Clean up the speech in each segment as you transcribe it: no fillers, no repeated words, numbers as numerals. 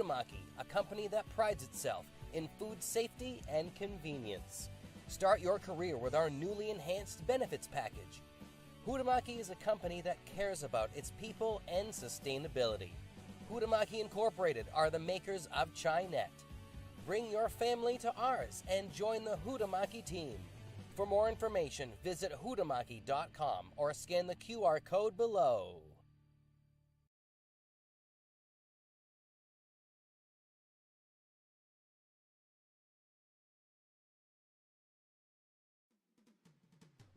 Huhtamaki, a company that prides itself in food safety and convenience. Start your career with our newly enhanced benefits package. Huhtamaki is a company that cares about its people and sustainability. Huhtamaki Incorporated are the makers of Chinet. Bring your family to ours and join the Huhtamaki team. For more information, visit huhtamaki.com or scan the QR code below.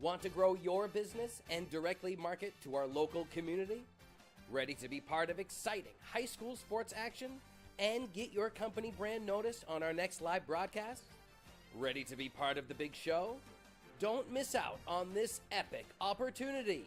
Want to grow your business and directly market to our local community? Ready to be part of exciting high school sports action and get your company brand noticed on our next live broadcast? Ready to be part of the big show? Don't miss out on this epic opportunity.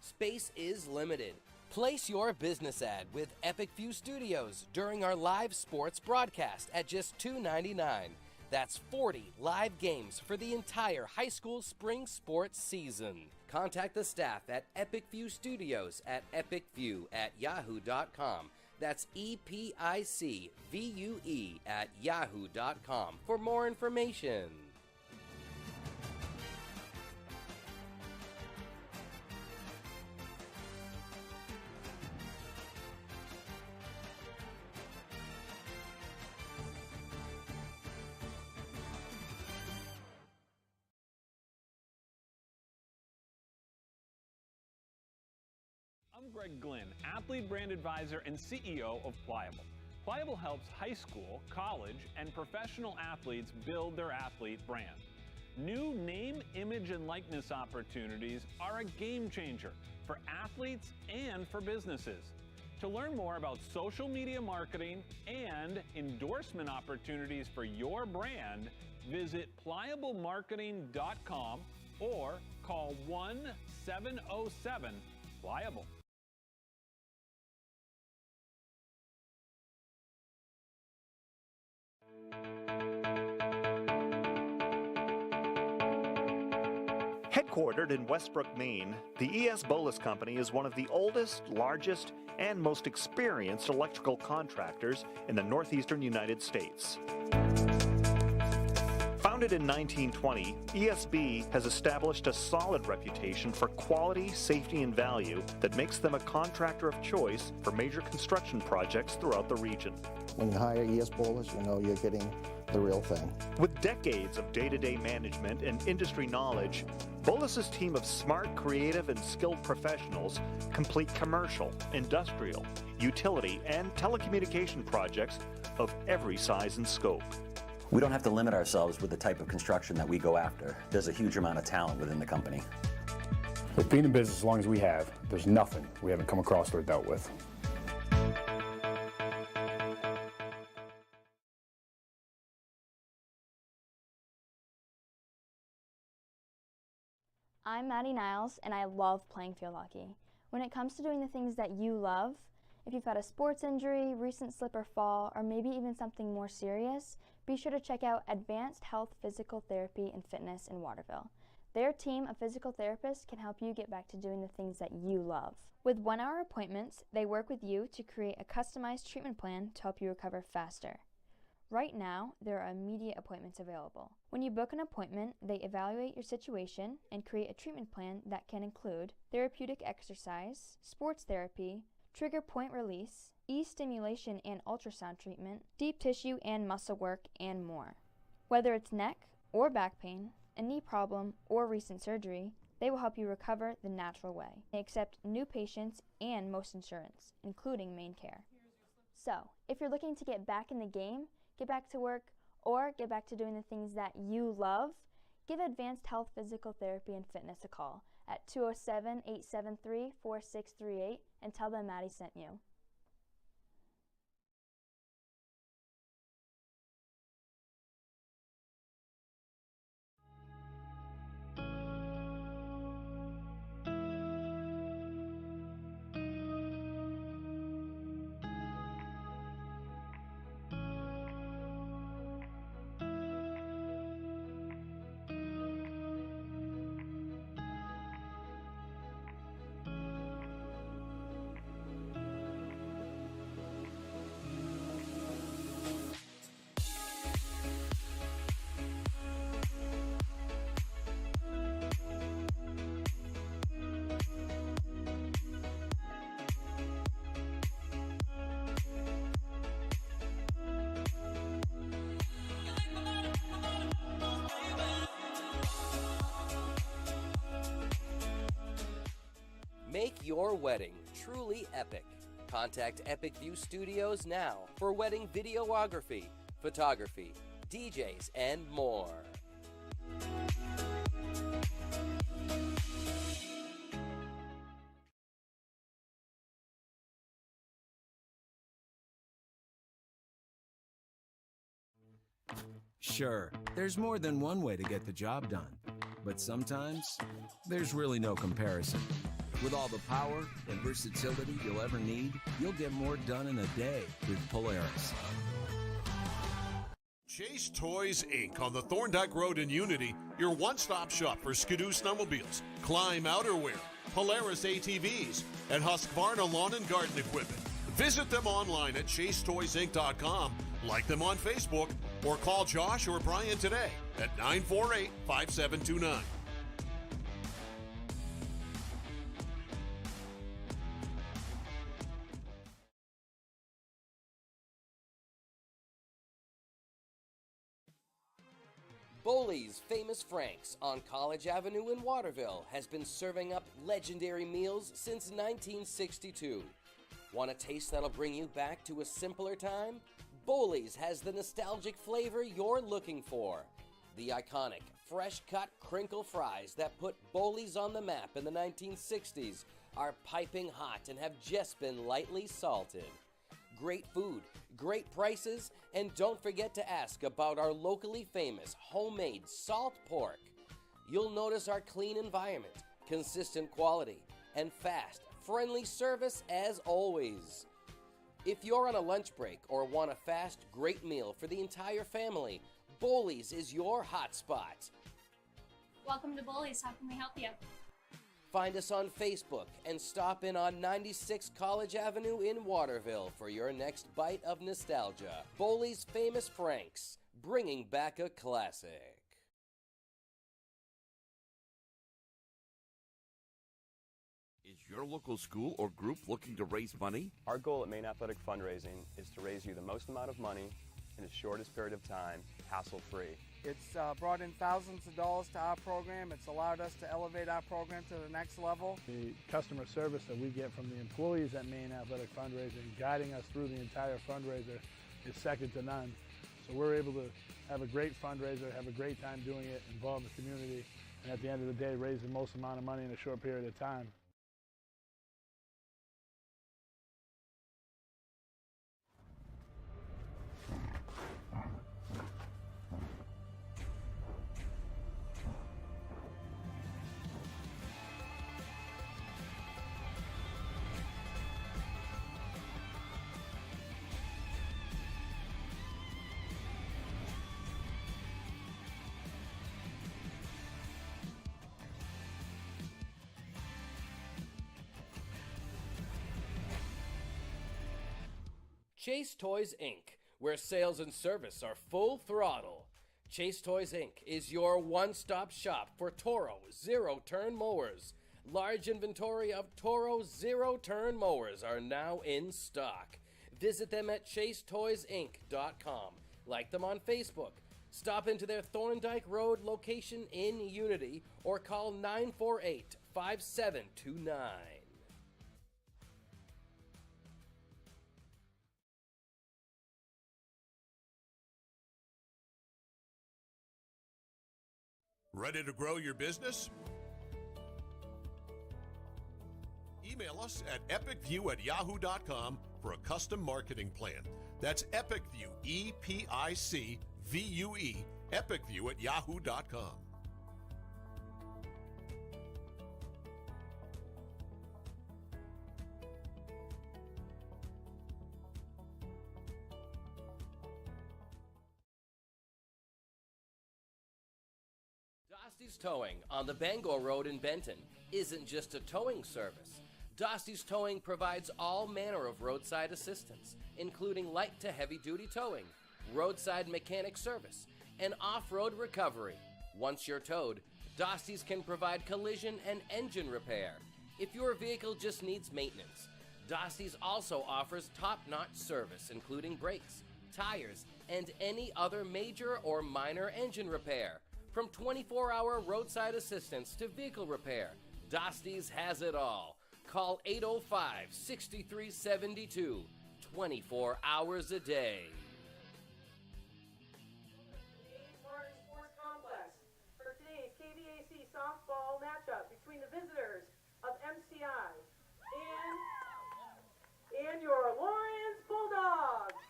Space is limited. Place your business ad with Epic View Studios during our live sports broadcast at just $2.99. That's 40 live games for the entire high school spring sports season. Contact the staff at Epic View Studios at epicview@yahoo.com. That's EPICVUE@yahoo.com for more information. I'm Greg Glynn, Athlete Brand Advisor and CEO of Pliable. Pliable helps high school, college, and professional athletes build their athlete brand. New name, image, and likeness opportunities are a game changer for athletes and for businesses. To learn more about social media marketing and endorsement opportunities for your brand, visit pliablemarketing.com or call 1-707-PLIABLE. Headquartered in Westbrook, Maine, the E.S. Bolus Company is one of the oldest, largest, and most experienced electrical contractors in the northeastern United States. Founded in 1920, ESB has established a solid reputation for quality, safety, and value that makes them a contractor of choice for major construction projects throughout the region. When you hire E.S. Bolus, you know you're getting the real thing. With decades of day-to-day management and industry knowledge, Bolus's team of smart, creative, and skilled professionals complete commercial, industrial, utility, and telecommunication projects of every size and scope. We don't have to limit ourselves with the type of construction that we go after. There's a huge amount of talent within the company. With being in business as long as we have, there's nothing we haven't come across or dealt with. I'm Maddie Niles, and I love playing field hockey. When it comes to doing the things that you love, if you've had a sports injury, recent slip or fall, or maybe even something more serious, be sure to check out Advanced Health Physical Therapy and Fitness in Waterville. Their team of physical therapists can help you get back to doing the things that you love. With 1-hour appointments, they work with you to create a customized treatment plan to help you recover faster. Right now, there are immediate appointments available. When you book an appointment, they evaluate your situation and create a treatment plan that can include therapeutic exercise, sports therapy, trigger point release, e-stimulation and ultrasound treatment, deep tissue and muscle work, and more. Whether it's neck or back pain, a knee problem, or recent surgery, they will help you recover the natural way. They accept new patients and most insurance, including Maine Care. So, if you're looking to get back in the game, get back to work, or get back to doing the things that you love, give Advanced Health Physical Therapy and Fitness a call at 207-873-4638 and tell them Maddie sent you. your wedding truly epic. Contact Epic View Studios now for wedding videography, photography, DJs, and more. Sure, there's more than one way to get the job done, but sometimes there's really no comparison. With all the power and versatility you'll ever need, you'll get more done in a day with Polaris. Chase Toys Inc. on the Thorndike Road in Unity, your one-stop shop for Skidoo snowmobiles, Climb outerwear, Polaris ATVs, and Husqvarna lawn and garden equipment. Visit them online at chasetoysinc.com, like them on Facebook, or call Josh or Brian today at 948-5729. Boley's Famous Franks on College Avenue in Waterville has been serving up legendary meals since 1962. Want a taste that'll bring you back to a simpler time? Boley's has the nostalgic flavor you're looking for. The iconic, fresh-cut crinkle fries that put Boley's on the map in the 1960s are piping hot and have just been lightly salted. Great food, great prices, and don't forget to ask about our locally famous homemade salt pork. You'll notice our clean environment, consistent quality, and fast, friendly service as always. If you're on a lunch break or want a fast, great meal for the entire family, Boley's is your hot spot. Welcome to Boley's. How can we help you? Find us on Facebook and stop in on 96 College Avenue in Waterville for your next bite of nostalgia. Boley's Famous Franks, bringing back a classic. Is your local school or group looking to raise money? Our goal at Maine Athletic Fundraising is to raise you the most amount of money in the shortest period of time, hassle-free. It's brought in thousands of dollars to our program. It's allowed us to elevate our program to the next level. The customer service that we get from the employees at Maine Athletic Fundraising, guiding us through the entire fundraiser, is second to none. So we're able to have a great fundraiser, have a great time doing it, involve the community, and at the end of the day, raise the most amount of money in a short period of time. Chase Toys Inc., where sales and service are full throttle. Chase Toys Inc. is your one-stop shop for Toro zero-turn mowers. Large inventory of Toro zero-turn mowers are now in stock. Visit them at chasetoysinc.com. Like them on Facebook. Stop into their Thorndike Road location in Unity or call 948-5729. Ready to grow your business? Email us at epicview@yahoo.com for a custom marketing plan. That's Epicview, EPICVUE, epicview@yahoo.com. Dosty's Towing on the Bangor Road in Benton isn't just a towing service. Dosty's Towing provides all manner of roadside assistance, including light to heavy-duty towing, roadside mechanic service, and off-road recovery. Once you're towed, Dosty's can provide collision and engine repair. If your vehicle just needs maintenance, Dosty's also offers top-notch service, including brakes, tires, and any other major or minor engine repair. From 24-hour roadside assistance to vehicle repair, Dosty's has it all. Call 805-6372, 24 hours a day. Sports Complex for today's KVAC softball matchup between the visitors of MCI and your Lawrence Bulldogs.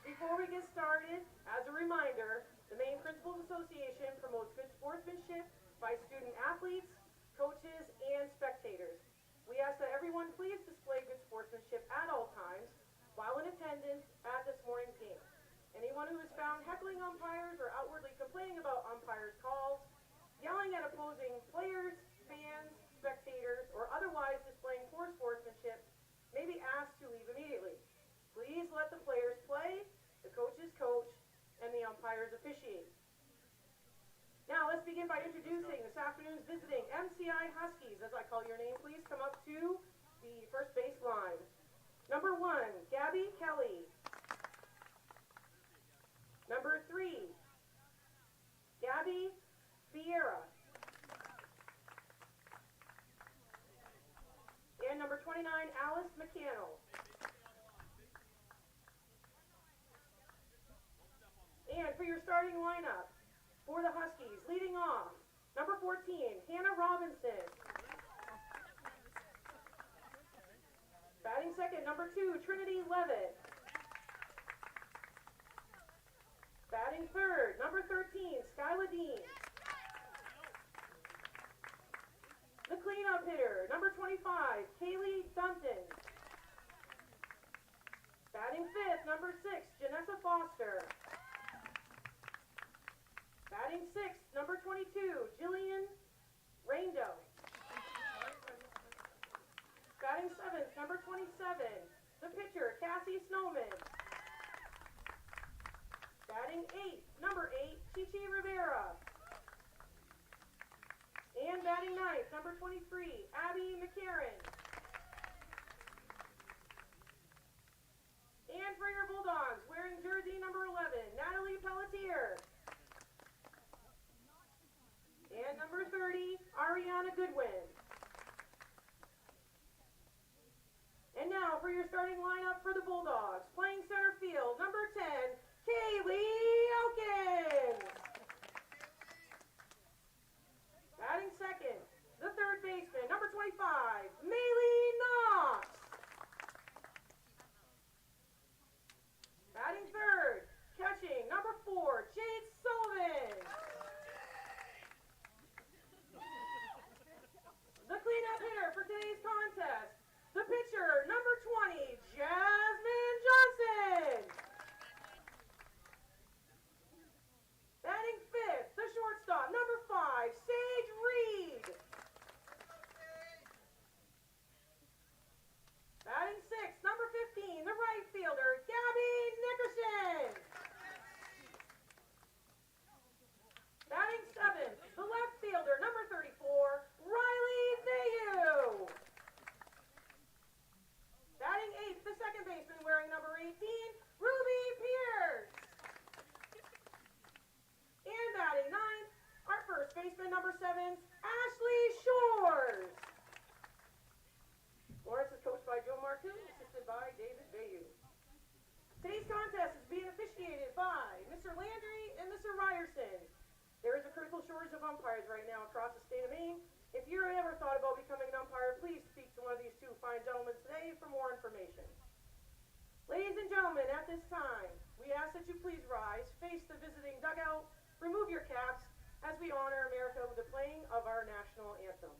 Before we get started, as a reminder, the Maine Principals Association promotes good sportsmanship by student athletes, coaches, and spectators. We ask that everyone please display good sportsmanship at all times while in attendance at this morning's game. Anyone who is found heckling umpires or outwardly complaining about umpires' calls, yelling at opposing players, fans, spectators, or otherwise displaying poor sportsmanship may be asked to leave immediately. Please let the players play, the coaches coach, and the umpires officiate. Now let's begin by introducing this afternoon's visiting MCI Huskies. As I call your name, please come up to the first base line. Number 1, Gabby Kelly. Number 3, Gabby Vieira. And number 29, Alice McCannell. And for your starting lineup, for the Huskies, leading off, number 14, Hannah Robinson. Batting second, number 2, Trinity Levitt. Batting third, number 13, Skyla Dean. The cleanup hitter, number 25, Kaylee Dunton. Batting fifth, number 6, Janessa Foster. Batting sixth, number 22, Jillian Raindo. Batting seventh, number 27, the pitcher, Cassie Snowman. Batting eighth, number 8, Chichi Rivera. And batting ninth, number 23, Abby McCarran. And for your Bulldogs, wearing jersey number 11, Natalie Pelletier. And number 30, Ariana Goodwin. And now for your starting lineup for the Bulldogs, playing center field, number 10, Kaylee Elkins. Batting second, the third baseman, number 25, Maylee Knox. Batting third, catching, number 4, Jade Sullivan. The cleanup hitter for today's contest, the pitcher, number 20, Jasmine Johnson. Batting fifth, the shortstop, number 5, Sage Reed. Batting sixth, number 15, the right fielder, Gabby Nickerson. Batting seventh, the left fielder, number 34, Riley Vayu. Batting eighth, the second baseman wearing number 18, Ruby Pierce. And batting ninth, our first baseman, number 7, Ashley Shores. Lawrence is coached by Joe Marcoux, assisted by David Vayu. Today's contest is being officiated by Mr. Landry and Mr. Ryerson. There is a critical shortage of umpires right now across the state of Maine. If you ever thought about becoming an umpire, please speak to one of these two fine gentlemen today for more information. Ladies and gentlemen, at this time, we ask that you please rise, face the visiting dugout, remove your caps as we honor America with the playing of our national anthem.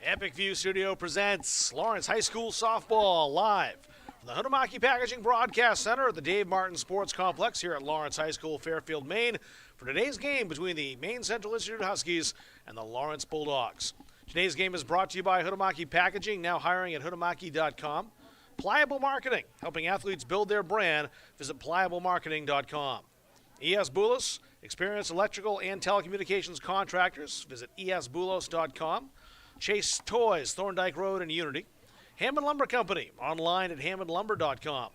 Epic View Studio presents Lawrence High School Softball live from the Huhtamaki Packaging Broadcast Center at the Dave Martin Sports Complex here at Lawrence High School, Fairfield, Maine, for today's game between the Maine Central Institute Huskies and the Lawrence Bulldogs. Today's game is brought to you by Huhtamaki Packaging, now hiring at huhtamaki.com. Pliable Marketing, helping athletes build their brand. Visit pliablemarketing.com. ES Boulos, experienced electrical and telecommunications contractors. Visit esboulos.com. Chase Toys, Thorndike Road and Unity. Hammond Lumber Company, online at hammondlumber.com.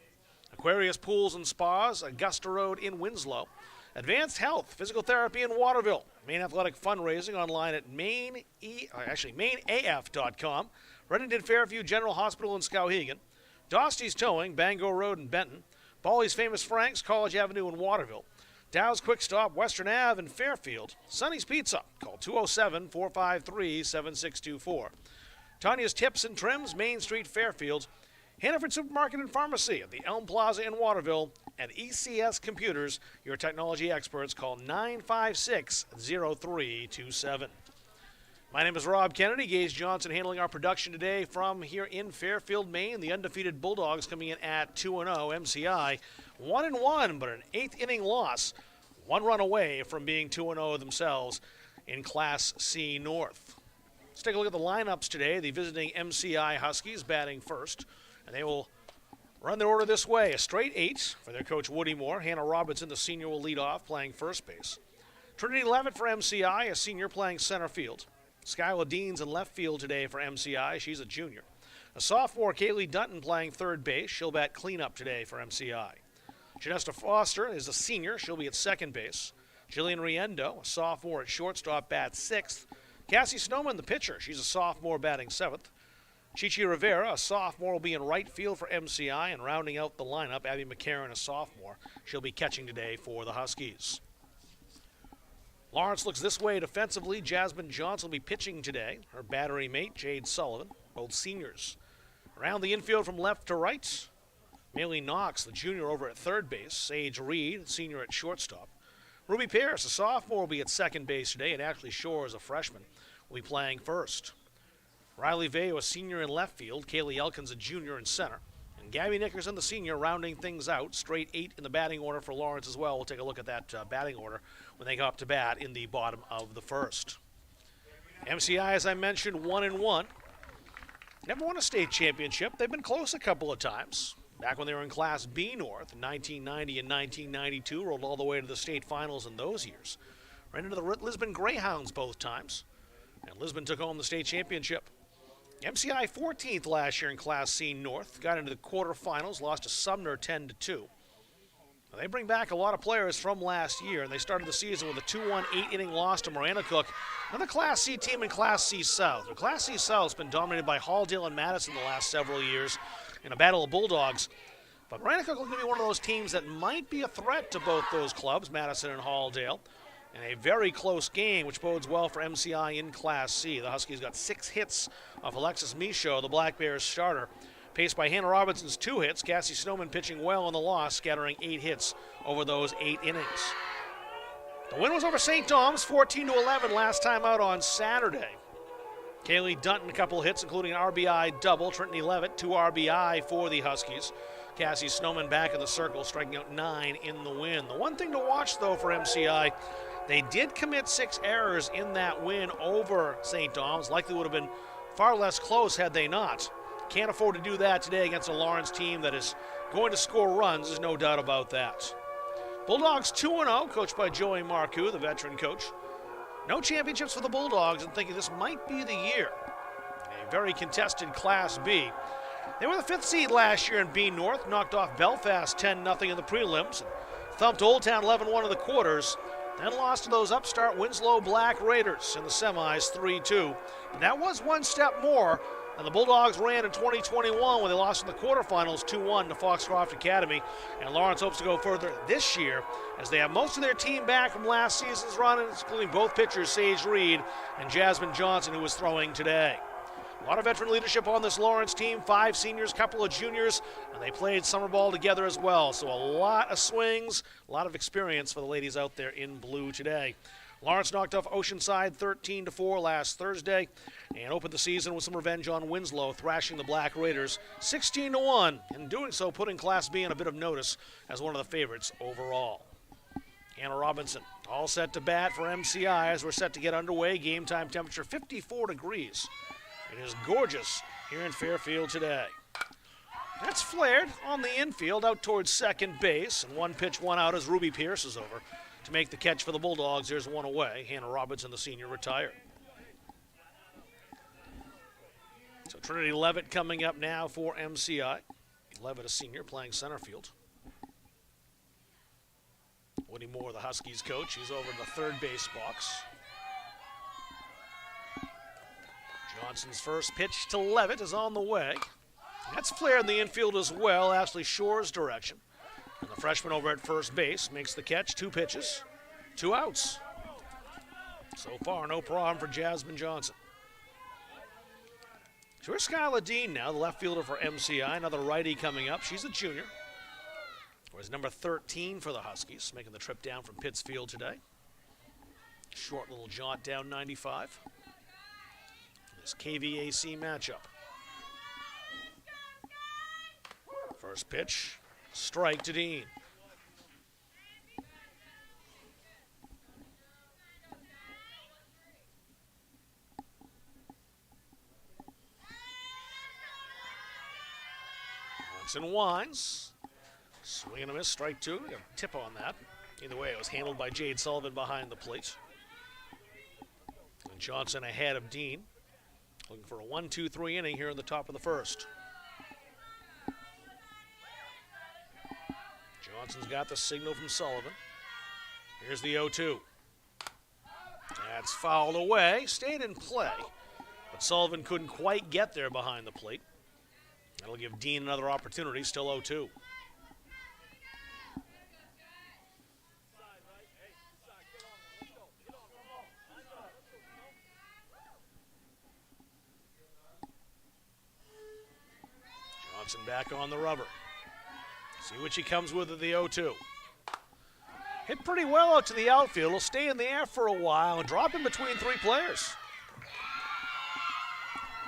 Aquarius Pools and Spas, Augusta Road in Winslow. Advanced Health, Physical Therapy in Waterville. Maine Athletic Fundraising, online at mainaf.com. Reddington Fairview General Hospital in Skowhegan. Dosty's Towing, Bangor Road in Benton. Bawley's Famous Franks, College Avenue in Waterville. Dow's Quick Stop, Western Ave in Fairfield. Sonny's Pizza, call 207-453-7624. Tanya's Tips and Trims, Main Street, Fairfield. Hannaford Supermarket and Pharmacy at the Elm Plaza in Waterville. And ECS Computers, your technology experts, call 956-0327. My name is Rob Kennedy. Gage Johnson handling our production today from here in Fairfield, Maine. The undefeated Bulldogs coming in at 2-0. MCI 1-1, but an eighth-inning loss. One run away from being 2-0 themselves in Class C North. Let's take a look at the lineups today. The visiting MCI Huskies batting first, and they will run their order this way. A straight 8 for their coach Woody Moore. Hannah Robertson, the senior, will lead off, playing first base. Trinity Levitt for MCI, a senior, playing center field. Skyla Deans in left field today for MCI. She's a junior. A sophomore, Kaylee Dutton, playing third base. She'll bat cleanup today for MCI. Janessa Foster is a senior. She'll be at second base. Jillian Riendo, a sophomore at shortstop, bats sixth. Cassie Snowman, the pitcher. She's a sophomore, batting seventh. Chichi Rivera, a sophomore, will be in right field for MCI. And rounding out the lineup, Abby McCarron, a sophomore. She'll be catching today for the Huskies. Lawrence looks this way defensively. Jasmine Johnson will be pitching today. Her battery mate, Jade Sullivan, both seniors. Around the infield from left to right, Maylee Knox, the junior, over at third base. Sage Reed, senior at shortstop. Ruby Pierce, a sophomore, will be at second base today, and Ashley Shores, a freshman, will be playing first. Riley Veo, a senior in left field. Kaylee Elkins, a junior, in center. And Gabby Nickerson, the senior, rounding things out. Straight 8 in the batting order for Lawrence as well. We'll take a look at that batting order when they go up to bat in the bottom of the first. MCI, as I mentioned, 1-1. Never won a state championship. They've been close a couple of times. Back when they were in Class B North in 1990 and 1992, rolled all the way to the state finals in those years. Ran into the Lisbon Greyhounds both times, and Lisbon took home the state championship. MCI 14th last year in Class C North, got into the quarterfinals, lost to Sumner 10-2. Now, they bring back a lot of players from last year, and they started the season with a 2-1 8-inning loss to Marana Cook, another Class C team in Class C South. The Class C South has been dominated by Halldale and Madison the last several years in a battle of Bulldogs. But Marana Cook is going to be one of those teams that might be a threat to both those clubs, Madison and Halldale. And a very close game, which bodes well for MCI in Class C. The Huskies got 6 hits off Alexis Michaud, the Black Bears starter, paced by Hannah Robinson's 2 hits. Cassie Snowman pitching well in the loss, scattering 8 hits over those 8 innings. The win was over St. Dom's, 14-11 last time out on Saturday. Kaylee Dutton, a couple of hits, including an RBI double. Trinity Levitt, 2 RBI for the Huskies. Cassie Snowman back in the circle, striking out 9 in the win. The one thing to watch, though, for MCI, they did commit 6 errors in that win over St. Dom's. Likely would have been far less close had they not. Can't afford to do that today against a Lawrence team that is going to score runs. There's no doubt about that. Bulldogs 2-0, coached by Joey Marcoux, the veteran coach. No championships for the Bulldogs, and thinking this might be the year. A very contested Class B. They were the 5th seed last year in B North, knocked off Belfast 10-0 in the prelims, and thumped Old Town 11-1 in the quarters. Then lost to those upstart Winslow Black Raiders in the semis 3-2. And that was one step more than the Bulldogs ran in 2021 when they lost in the quarterfinals 2-1 to Foxcroft Academy. And Lawrence hopes to go further this year as they have most of their team back from last season's run, including both pitchers Sage Reed and Jasmine Johnson, who was throwing today. A lot of veteran leadership on this Lawrence team, 5 seniors, couple of juniors, and they played summer ball together as well. So a lot of swings, a lot of experience for the ladies out there in blue today. Lawrence knocked off Oceanside 13-4 last Thursday and opened the season with some revenge on Winslow, thrashing the Black Raiders 16-1, and doing so putting Class B on a bit of notice as one of the favorites overall. Hannah Robinson all set to bat for MCI as we're set to get underway. Game time temperature 54 degrees. It is gorgeous here in Fairfield today. That's flared on the infield out towards second base, and one pitch, one out as Ruby Pierce is over to make the catch for the Bulldogs. There's one away. Hannah Robinson, the senior, retired. So Trinity Levitt coming up now for MCI. Levitt, a senior, playing center field. Woody Moore, the Huskies coach, he's over in the third base box. Johnson's first pitch to Levitt is on the way. That's flared in the infield as well, Ashley Shore's direction. And the freshman over at first base makes the catch, 2 pitches, 2 outs. So far, no problem for Jasmine Johnson. So here's Skylar Dean now, the left fielder for MCI, another righty coming up. She's a junior. Whereas number 13 for the Huskies, making the trip down from Pittsfield today. Short little jaunt down 95. This KVAC matchup. First pitch, strike to Dean. Johnson winds. Swing and a miss, strike 2. Got a tip on that. Either way, it was handled by Jade Sullivan behind the plate. And Johnson ahead of Dean. Looking for a 1-2-3 inning here in the top of the first. Johnson's got the signal from Sullivan. Here's the 0-2. That's fouled away, stayed in play, but Sullivan couldn't quite get there behind the plate. That'll give Dean another opportunity, still 0-2. Johnson back on the rubber. See what she comes with at the 0-2. Hit pretty well out to the outfield. Will stay in the air for a while and drop in between 3 players.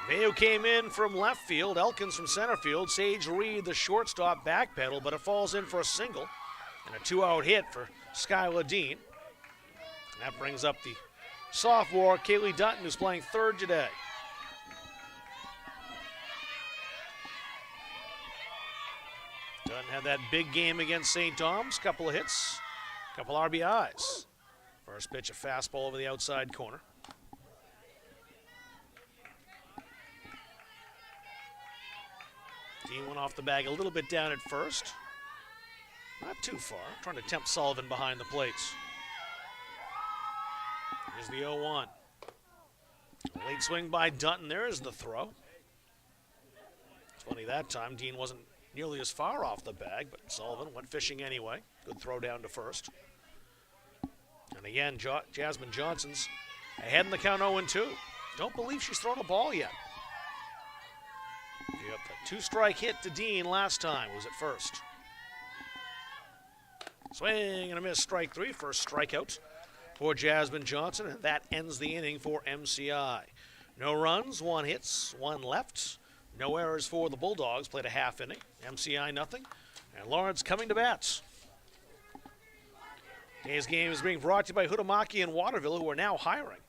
Mayo came in from left field. Elkins from center field. Sage Reed, the shortstop, backpedal, but it falls in for a single. And a 2-out hit for Skylar Dean. And that brings up the sophomore, Kaylee Dutton, who's playing third today. Dutton had that big game against St. Thomas. Couple of hits, couple RBIs. First pitch, a fastball over the outside corner. Dean went off the bag a little bit down at first. Not too far. Trying to tempt Sullivan behind the plates. Here's the 0-1. Late swing by Dutton. There is the throw. It's funny that time Dean wasn't nearly as far off the bag, but Sullivan went fishing anyway. Good throw down to first. And again, Jasmine Johnson's ahead in the count 0-2. Don't believe she's thrown a ball yet. Yep, the 2-strike hit to Dean last time was at first. Swing and a miss, strike 3, first strikeout for Jasmine Johnson, and that ends the inning for MCI. No runs, 1 hits, 1 left. No errors for the Bulldogs, played a half inning. MCI nothing, and Lawrence coming to bats. Today's game is being brought to you by Hudamaki and Waterville, who are now hiring.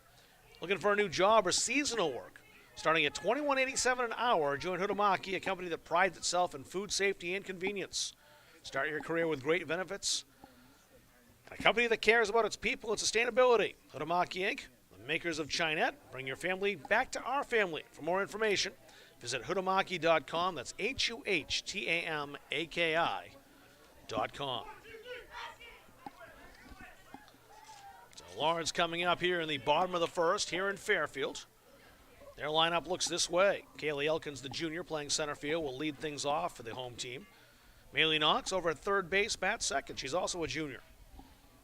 Looking for a new job or seasonal work? Starting at $21.87 an hour, join Hudamaki, a company that prides itself in food safety and convenience. Start your career with great benefits. A company that cares about its people and sustainability. Hudamaki Inc., the makers of Chinette. Bring your family back to our family. For more information, visit Hudamaki.com. That's HUHTAMAKI.com. So Lawrence coming up here in the bottom of the first here in Fairfield. Their lineup looks this way. Kaylee Elkins, the junior, playing center field, will lead things off for the home team. Maylee Knox over at third base, bats second. She's also a junior.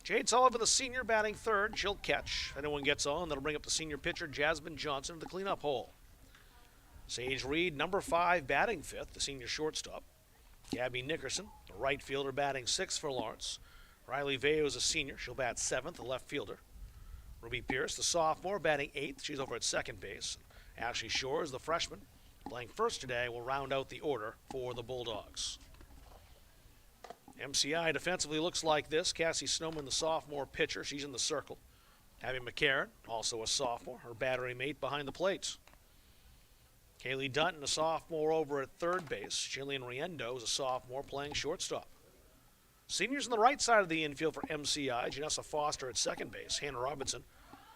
Jade Sullivan, the senior, batting third. She'll catch. If anyone gets on, that'll bring up the senior pitcher, Jasmine Johnson, to the cleanup hole. Sage Reed, number 5, batting fifth, the senior shortstop. Gabby Nickerson, the right fielder, batting sixth for Lawrence. Riley Veo is a senior. She'll bat seventh, the left fielder. Ruby Pierce, the sophomore, batting 8th. She's over at second base. Ashley Shores, the freshman, playing first today, will round out the order for the Bulldogs. MCI defensively looks like this. Cassie Snowman, the sophomore pitcher, she's in the circle. Abby McCarron, also a sophomore, her battery mate behind the plate. Kaylee Dutton, a sophomore, over at third base. Jillian Riendo is a sophomore playing shortstop. Seniors on the right side of the infield for MCI. Janessa Foster at second base. Hannah Robinson,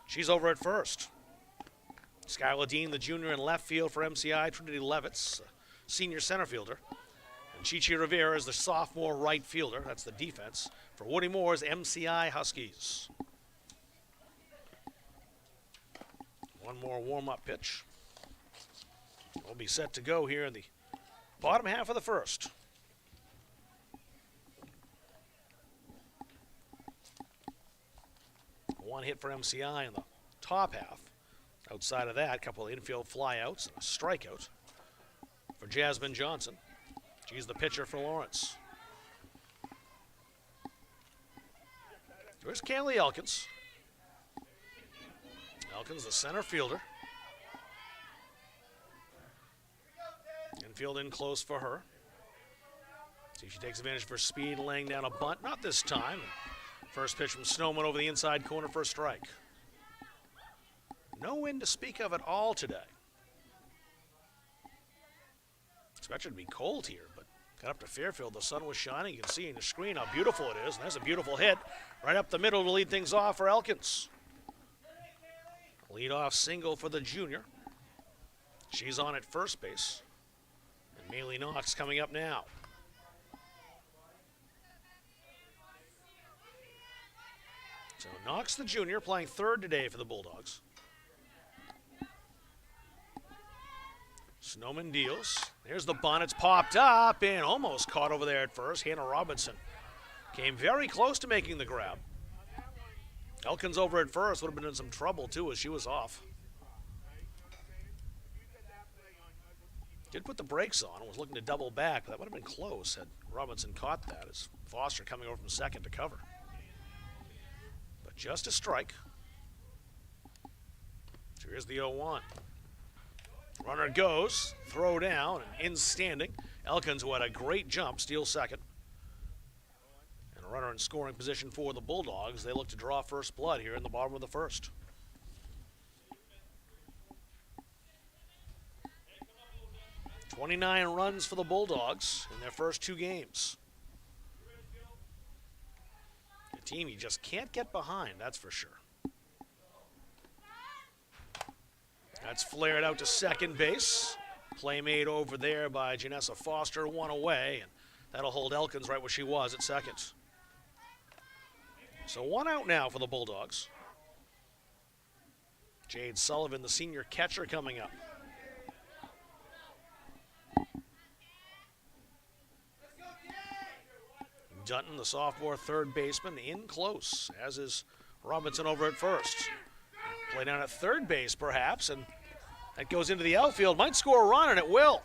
she's over at first. Skylar Dean, the junior, in left field for MCI. Trinity Levitz, senior center fielder. And Chichi Rivera is the sophomore right fielder. That's the defense for Woody Moore's MCI Huskies. One more warm-up pitch. We'll be set to go here in the bottom half of the first. One hit for MCI in the top half. Outside of that, a couple of infield flyouts and a strikeout for Jasmine Johnson. She's the pitcher for Lawrence. Here's Kaylee Elkins. Elkins, the center fielder. Infield in close for her. See if she takes advantage of her speed, laying down a bunt. Not this time. First pitch from Snowman over the inside corner for a strike. No wind to speak of at all today. Expected to be cold here, but got up to Fairfield. The sun was shining. You can see in the screen how beautiful it is. And there's a beautiful hit right up the middle to lead things off for Elkins. Lead-off single for the junior. She's on at first base. And Maylee Knox coming up now. So Knox, the junior, playing third today for the Bulldogs. Snowman deals. There's the bunt. It's popped up and almost caught over there at first. Hannah Robinson came very close to making the grab. Elkins over at first would have been in some trouble, too, as she was off. Did put the brakes on and was looking to double back, but that would have been close had Robinson caught that as Foster coming over from second to cover. But just a strike. So here's the 0-1. Runner goes, throw down, and in standing. Elkins, who had a great jump, steals second. And a runner in scoring position for the Bulldogs. They look to draw first blood here in the bottom of the first. "29 runs for the Bulldogs in their first two games. A team you just can't get behind, that's for sure. That's flared out to second base. Play made over there by Janessa Foster, one away, and that'll hold Elkins right where she was at second. So one out now for the Bulldogs. Jade Sullivan, the senior catcher, coming up. Dutton, the sophomore third baseman, in close, as is Robinson over at first. Play down at third base, perhaps, and that goes into the outfield. Might score a run, and it will.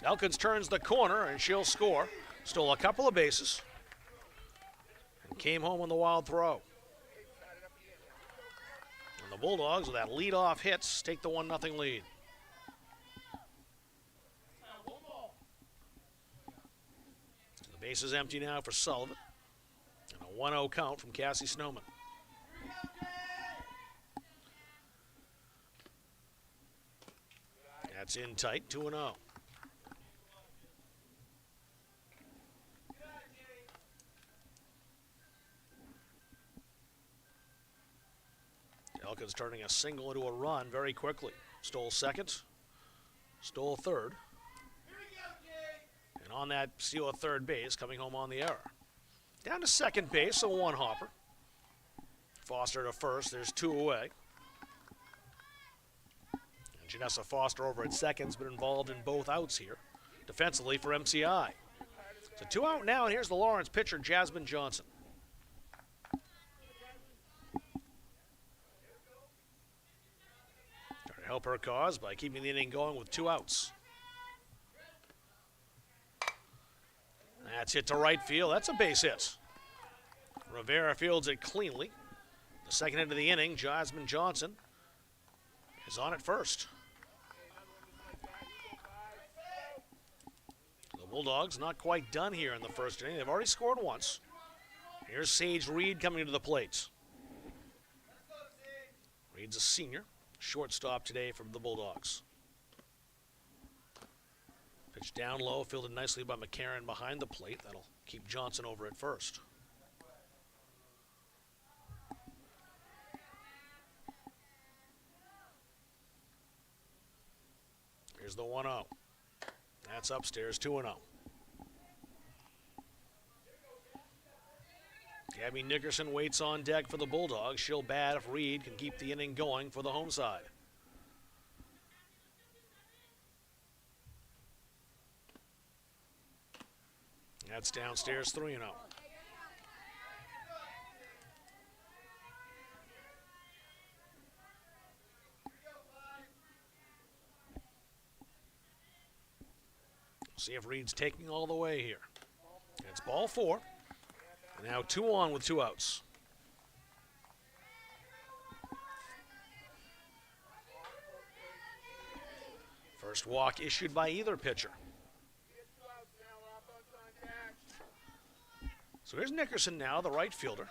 Elkins turns the corner, and she'll score. Stole a couple of bases and came home on the wild throw. And the Bulldogs, with that leadoff hits, take the 1-0 lead. The base is empty now for Sullivan. And a 1-0 count from Cassie Snowman. That's in tight, 2-0. Elkins turning a single into a run very quickly. Stole second, stole third. And on that steal at third base, coming home on the error. Down to second base, a one-hopper. Foster to first, there's two away. Janessa Foster over at second's been involved in both outs here, defensively for MCI. So 2 out now, and here's the Lawrence pitcher, Jasmine Johnson. Trying to help her cause by keeping the inning going with 2 outs. That's hit to right field. That's a base hit. Rivera fields it cleanly. The second hit of the inning, Jasmine Johnson is on at first. The Bulldogs not quite done here in the first inning. They've already scored once. Here's Sage Reed coming to the plate. Reed's a senior, shortstop today for the Bulldogs. Pitch down low, fielded nicely by McCarron behind the plate. That'll keep Johnson over at first. Here's the 1-0. That's upstairs, 2-0. Gabby Nickerson waits on deck for the Bulldogs. She'll bat if Reed can keep the inning going for the home side. That's downstairs, 3-0. See if Reed's taking all the way here. It's ball 4. Now 2 on with 2 outs. First walk issued by either pitcher. So here's Nickerson now, the right fielder,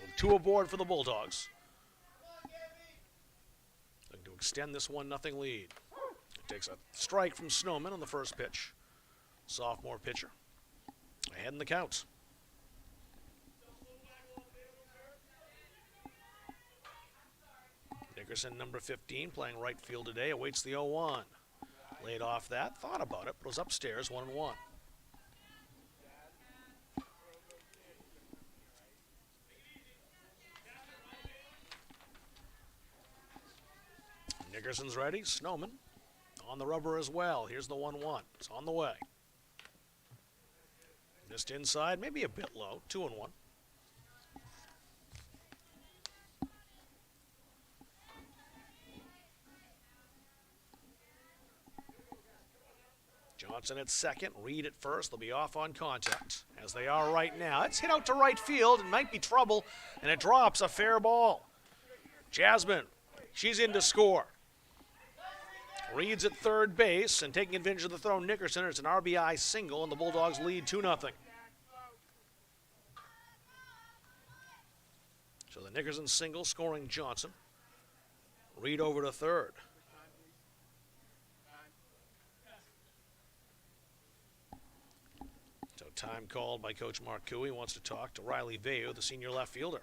with 2 aboard for the Bulldogs. Looking to extend this 1-0 lead. It takes a strike from Snowman on the first pitch. Sophomore pitcher ahead in the count. Nickerson, number 15, playing right field today, awaits the 0-1. Laid off that, thought about it, but was upstairs, 1-1. Nickerson's ready, Snowman on the rubber as well. Here's the 1-1, it's on the way. Just inside, maybe a bit low, 2-1. Johnson at second, Reed at first. They'll be off on contact, as they are right now. It's hit out to right field. It might be trouble, and it drops a fair ball. Jasmine, she's in to score. Reed's at third base, and taking advantage of the throw, Nickerson. It's an RBI single, and the Bulldogs lead 2-0. So the Nickerson single scoring Johnson. Reed over to third. So time called by Coach Mark Cooey. Wants to talk to Riley Veu, the senior left fielder.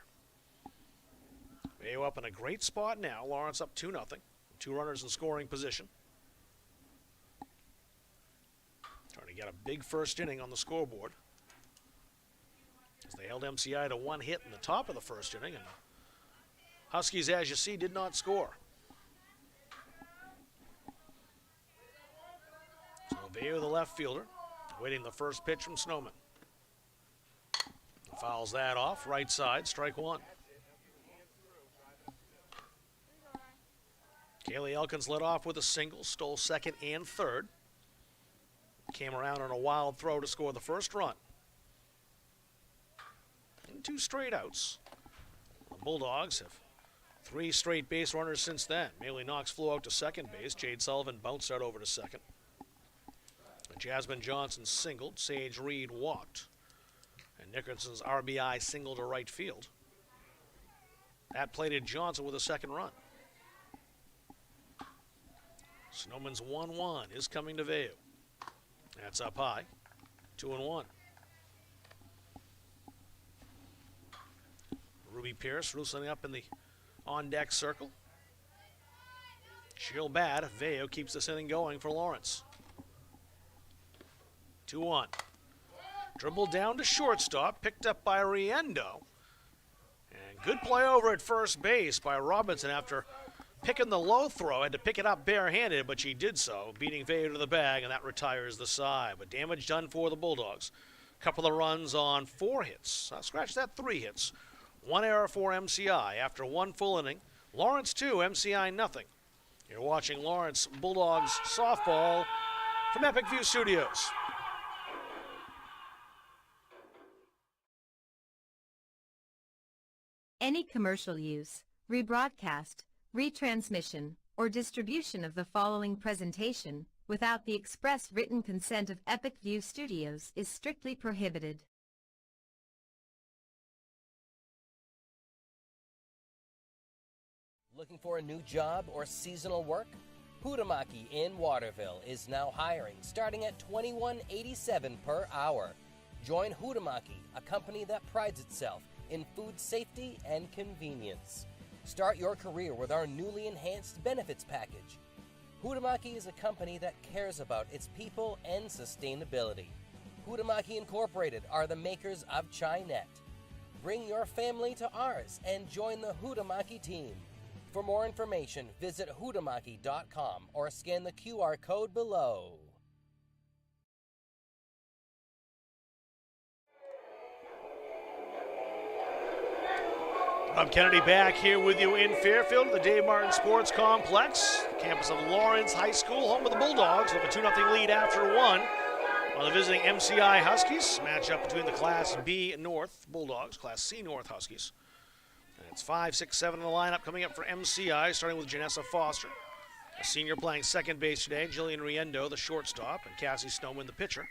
Veu up in a great spot now. Lawrence up 2-0. 2 runners in scoring position. Trying to get a big first inning on the scoreboard. As they held MCI to 1 hit in the top of the first inning. And Huskies, as you see, did not score. So Veu, the left fielder, waiting the first pitch from Snowman. Fouls that off, right side, strike 1. Kaylee Elkins led off with a single, stole second and third. Came around on a wild throw to score the first run. And 2 straight outs. The Bulldogs have 3 straight base runners since then. Maylee Knox flew out to second base. Jade Sullivan bounced out over to second. Jasmine Johnson singled. Sage Reed walked. And Nickerson's RBI single to right field. That plated Johnson with a second run. Snowman's 1-1 is coming to Veu. That's up high. 2-1. Ruby Pierce loosening up in the on-deck circle. She'll bat if Veu keeps this inning going for Lawrence. 2-1. Dribbled down to shortstop, picked up by Riendo. And good play over at first base by Robinson after picking the low throw. Had to pick it up barehanded, but she did so, beating Veu to the bag, and that retires the side. But damage done for the Bulldogs. Couple of runs on 4 hits. Scratch that, 3 hits. 1 error for MCI after 1 full inning. Lawrence 2, MCI nothing. You're watching Lawrence Bulldogs softball from Epic View Studios. Any commercial use, rebroadcast, retransmission, or distribution of the following presentation without the express written consent of Epic View Studios is strictly prohibited. Looking for a new job or seasonal work? Hutamaki in Waterville is now hiring, starting at $21.87 per hour. Join Hutamaki, a company that prides itself in food safety and convenience. Start your career with our newly enhanced benefits package. Hutamaki is a company that cares about its people and sustainability. Hutamaki Incorporated are the makers of Chinet. Bring your family to ours and join the Hutamaki team. For more information, visit hutamaki.com or scan the QR code below. Rob Kennedy back here with you in Fairfield, the Dave Martin Sports Complex, campus of Lawrence High School, home of the Bulldogs with a 2-0 lead after one on the visiting MCI Huskies. Matchup between the Class B North Bulldogs, Class C North Huskies. And it's 5, 6, 7 in the lineup coming up for MCI, starting with Janessa Foster, a senior playing second base today, Jillian Riendo, the shortstop, and Cassie Snowman, the pitcher.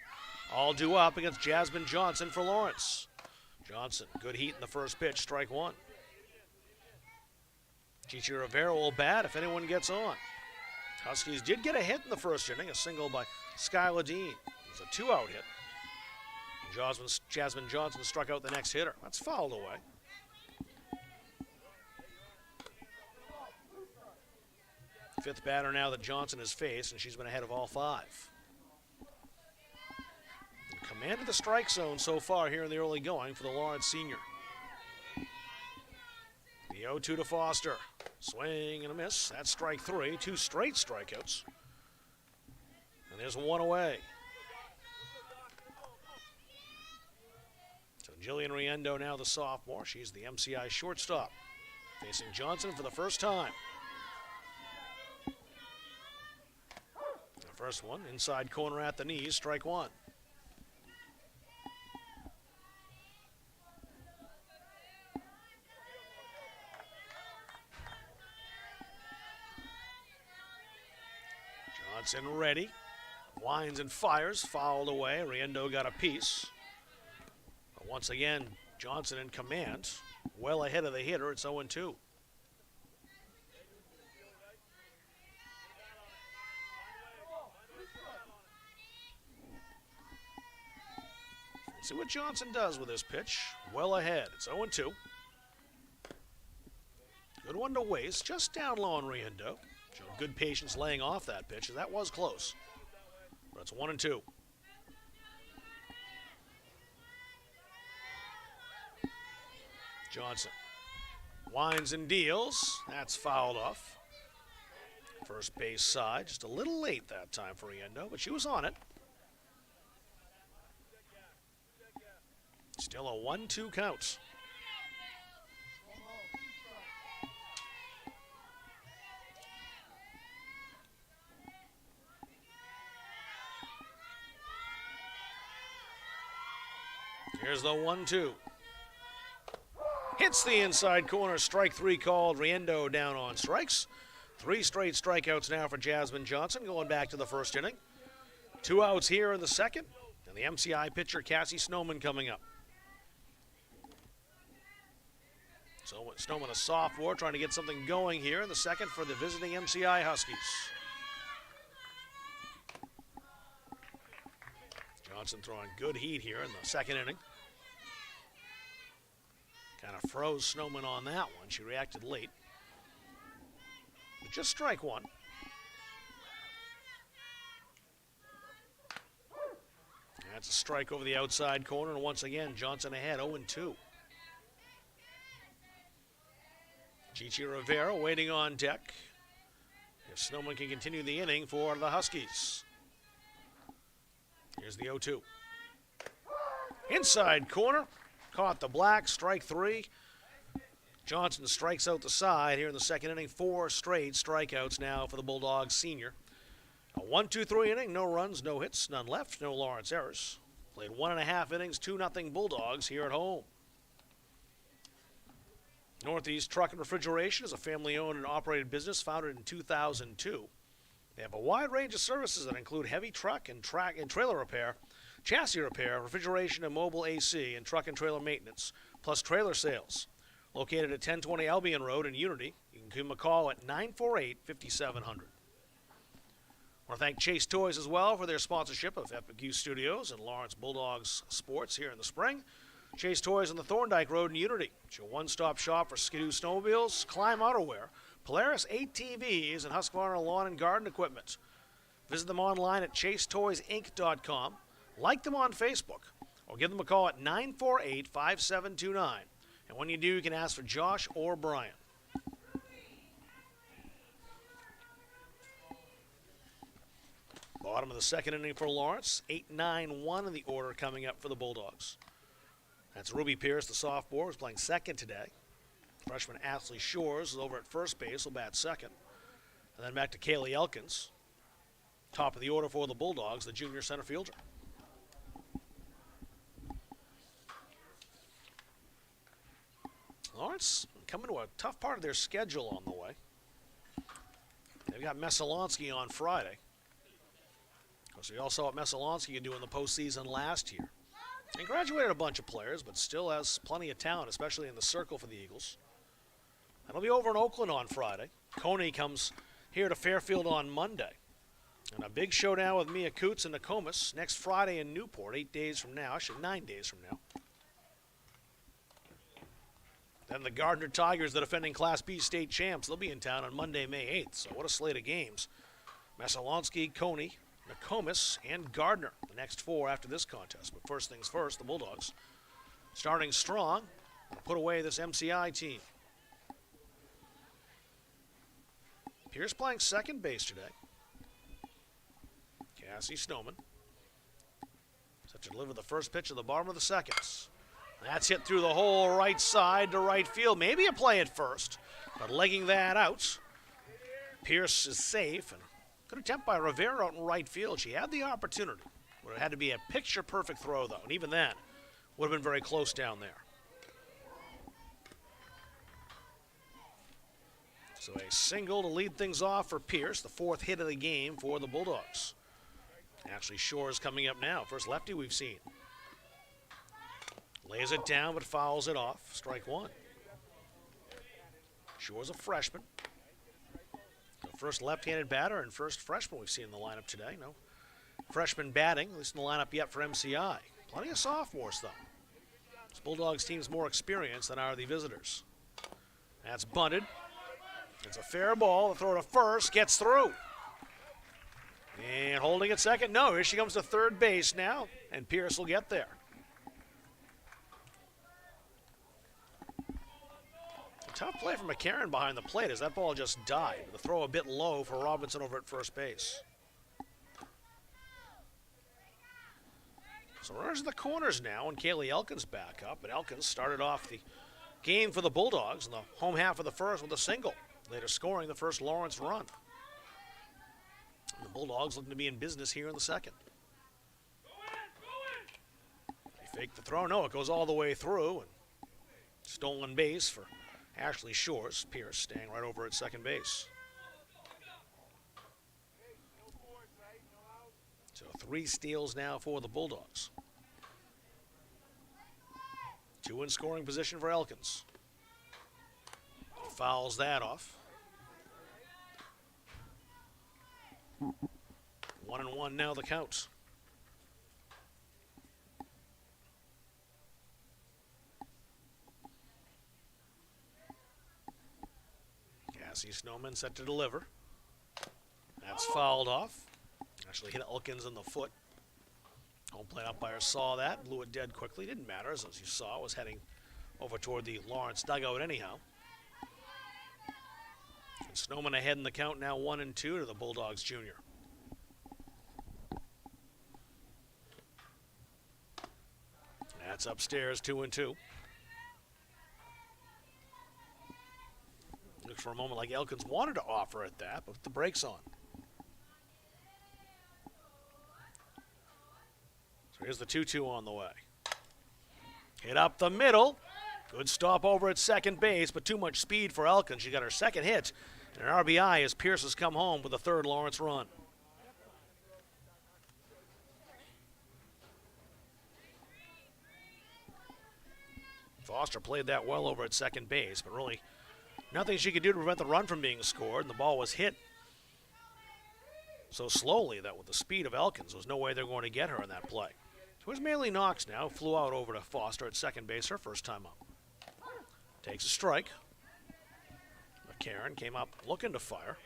All due up against Jasmine Johnson for Lawrence. Johnson, good heat in the first pitch, strike one. Gigi Rivera will bat if anyone gets on. Huskies did get a hit in the first inning, a single by Skylar Dean. It was a 2-out hit. Jasmine Johnson struck out the next hitter. That's fouled away. Fifth batter now that Johnson has faced, and she's been ahead of all five. And commanded the strike zone so far here in the early going for the Lawrence senior. The 0-2 to Foster. Swing and a miss. That's strike three. 2 straight strikeouts. And there's one away. So Jillian Riendo now the sophomore. She's the MCI shortstop. Facing Johnson for the first time. The first one, inside corner at the knees, strike one. Johnson ready. Winds and fires, fouled away. Riendo got a piece. But once again, Johnson in command. Well ahead of the hitter. It's 0-2. See what Johnson does with this pitch. Well ahead. It's 0-2. Good one to waste. Just down low on Riendo. Showed good patience laying off that pitch. That was close. But it's 1-2. Johnson winds and deals. That's fouled off. First base side. Just a little late that time for Riendo, but she was on it. Still a 1-2 count. Here's the 1-2. Hits the inside corner. Strike three called. Riendo down on strikes. 3 straight strikeouts now for Jasmine Johnson going back to the first inning. 2 outs here in the second. And the MCI pitcher Cassie Snowman coming up. So Snowman a sophomore trying to get something going here in the second for the visiting MCI Huskies. Johnson throwing good heat here in the second inning. Kind of froze Snowman on that one. She reacted late. But just strike one. That's a strike over the outside corner, and once again, Johnson ahead, 0-2. Gigi Rivera waiting on deck. If Snowman can continue the inning for the Huskies. Here's the 0-2. Inside corner. Caught the black, strike three. Johnson strikes out the side here in the second inning. 4 straight strikeouts now for the Bulldogs senior. A 1-2-3 inning, no runs, no hits, none left, no Lawrence errors. Played 1.5 innings, 2-0 Bulldogs here at home. Northeast Truck and Refrigeration is a family-owned and operated business founded in 2002. They have a wide range of services that include heavy truck and trailer repair, chassis repair, refrigeration and mobile AC, and truck and trailer maintenance, plus trailer sales. Located at 1020 Albion Road in Unity, you can give them a call at 948-5700. I want to thank Chase Toys as well for their sponsorship of Epic Youth Studios and Lawrence Bulldogs sports here in the spring. Chase Toys on the Thorndike Road in Unity. It's your one-stop shop for Skidoo snowmobiles, Climb outerwear, Polaris ATVs, and Husqvarna lawn and garden equipment. Visit them online at chasetoysinc.com, like them on Facebook, or give them a call at 948-5729. And when you do, you can ask for Josh or Brian. Bottom of the second inning for Lawrence. 8-9-1 in the order coming up for the Bulldogs. That's Ruby Pierce, the sophomore, who's playing second today. Freshman Ashley Shores is over at first base, will bat second. And then back to Kaylee Elkins. Top of the order for the Bulldogs, the junior center fielder. Lawrence coming to a tough part of their schedule on the way. They've got Messalonsky on Friday. Of course, we all saw what Messalonsky could do in the postseason last year. And graduated a bunch of players, but still has plenty of talent, especially in the circle for the Eagles. That'll be over in Oakland on Friday. Coney comes here to Fairfield on Monday. And a big showdown with Mia Coots and Nokomis next Friday in Newport, 8 days from now. Actually, 9 days from now. Then the Gardner Tigers, the defending Class B state champs, they'll be in town on Monday, May 8th. So what a slate of games. Messalonsky, Coney, Nokomis, and Gardner, the next four after this contest. But first things first, the Bulldogs starting strong, put away this MCI team. Pierce playing second base today. Cassie Snowman set to deliver the first pitch of the bottom of the second. That's hit through the whole right side to right field. Maybe a play at first, but legging that out. Pierce is safe, and good attempt by Rivera out in right field. She had the opportunity. Would have had to be a picture-perfect throw, though, and even then would have been very close down there. So a single to lead things off for Pierce, the fourth hit of the game for the Bulldogs. Ashley Shores coming up now. First lefty we've seen. Lays it down but fouls it off. Strike one. Shores a freshman. The first left-handed batter and first freshman we've seen in the lineup today. No freshman batting, at least in the lineup yet for MCI. Plenty of sophomores, though. This Bulldogs team's more experienced than are the visitors. That's bunted. It's a fair ball. The throw to first gets through. And holding at second. No, here she comes to third base now, and Pierce will get there. Tough play from McCarron behind the plate as that ball just died. The throw a bit low for Robinson over at first base. So runners in the corners now, and Kaylee Elkins back up. And Elkins started off the game for the Bulldogs in the home half of the first with a single, later scoring the first Lawrence run. And the Bulldogs looking to be in business here in the second. They fake the throw. No, it goes all the way through. And stolen base for Ashley Shores. Pierce staying right over at second base. So 3 steals now for the Bulldogs. 2 in scoring position for Elkins. Fouls that off. 1-1 now the count. Cassie Snowman set to deliver. That's fouled off. Actually hit Elkins in the foot. Home plate umpire saw that, blew it dead quickly. Didn't matter, as you saw, it was heading over toward the Lawrence dugout anyhow. And Snowman ahead in the count now 1-2 to the Bulldogs junior. That's upstairs 2-2. Looks for a moment like Elkins wanted to offer at that, but the brakes on. So here's the 2-2 on the way. Hit up the middle. Good stop over at second base, but too much speed for Elkins. She got her second hit and an RBI as Pierce has come home with a third Lawrence run. Foster played that well over at second base, but really nothing she could do to prevent the run from being scored, and the ball was hit so slowly that with the speed of Elkins, there was no way they're going to get her in that play. So here's Maylee Knox now, flew out over to Foster at second base, her first time up. Takes a strike. McCarron came up looking to fire.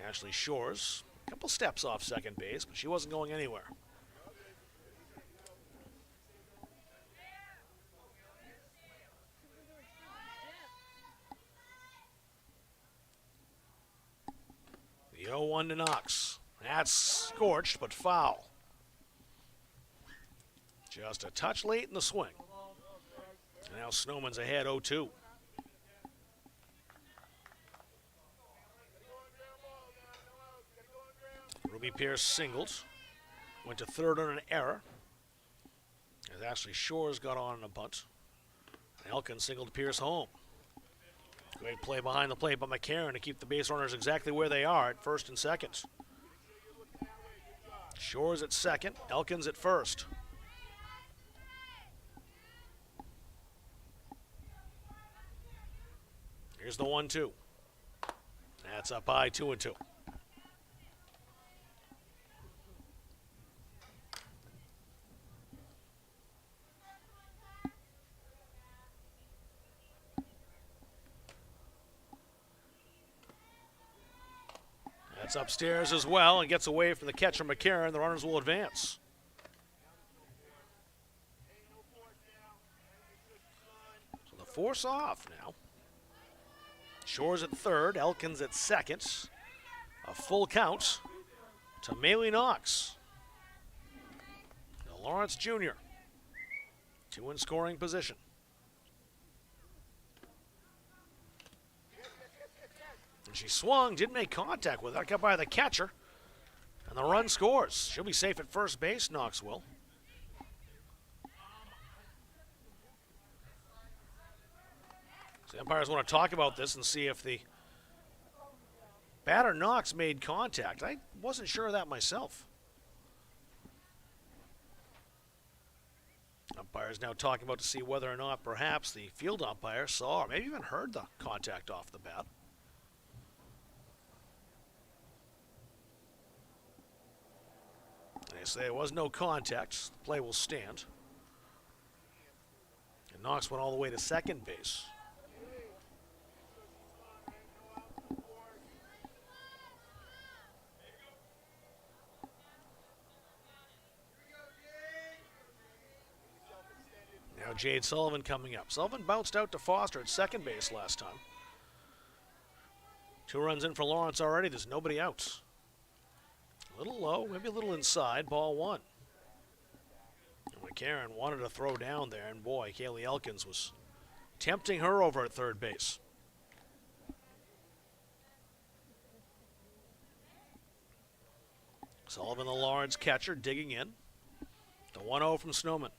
Ashley Shores, a couple steps off second base, but she wasn't going anywhere. The 0-1 to Knox. That's scorched, but foul. Just a touch late in the swing. And now Snowman's ahead 0-2. Ruby Pierce singled. Went to third on an error. As Ashley Shores got on a bunt. Elkins singled Pierce home. Great play behind the plate by McCarron to keep the base runners exactly where they are at first and second. Shores at second, Elkins at first. Here's the 1-2. That's up high, 2-2. That's upstairs as well and gets away from the catcher McCarron. The runners will advance. So the force off now. Shores at third, Elkins at second. A full count to Maylee Knox. Now Lawrence Jr. 2 in scoring position. And she swung, didn't make contact with it, got by the catcher, and the run scores. She'll be safe at first base, Knox will. So the umpires want to talk about this and see if the batter Knox made contact. I wasn't sure of that myself. Umpires now talking about to see whether or not perhaps the field umpire saw or maybe even heard the contact off the bat. They say there was no contact. The play will stand. And Knox went all the way to second base. Now Jade Sullivan coming up. Sullivan bounced out to Foster at second base last time. 2 runs in for Lawrence already. There's nobody out. A little low, maybe a little inside, ball 1. And McCarron wanted to throw down there, and boy, Kaylee Elkins was tempting her over at third base. Sullivan, the Lawrence catcher, digging in. The 1-0 from Snowman.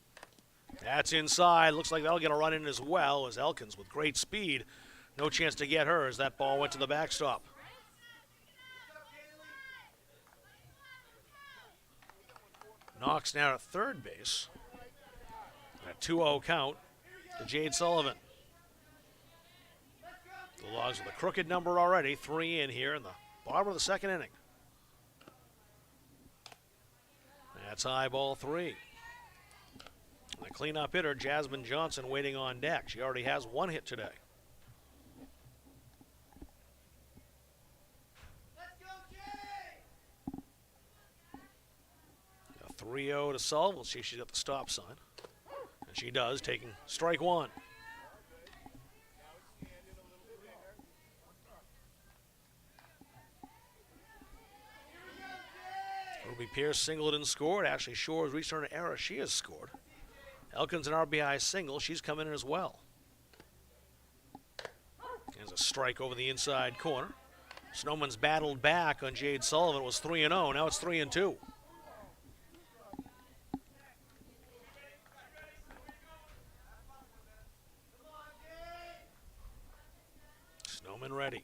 That's inside. Looks like that'll get a run in as well as Elkins with great speed. No chance to get her as that ball went to the backstop. Knox now at third base. A 2-0 count to Jade Sullivan. The Logs with a crooked number already. 3 in here in the bottom of the second inning. That's high, ball 3. And the cleanup hitter, Jasmine Johnson, waiting on deck. She already has 1 hit today. A 3-0 to Sullivan. We'll see if she's got the stop sign. And she does, taking strike 1. Ruby Pierce singled and scored. Ashley Shores reached her an error. She has scored. Elkins an RBI single. She's come in as well. There's a strike over the inside corner. Snowman's battled back on Jade Sullivan. It was 3-0. Now it's 3-2. Snowman ready.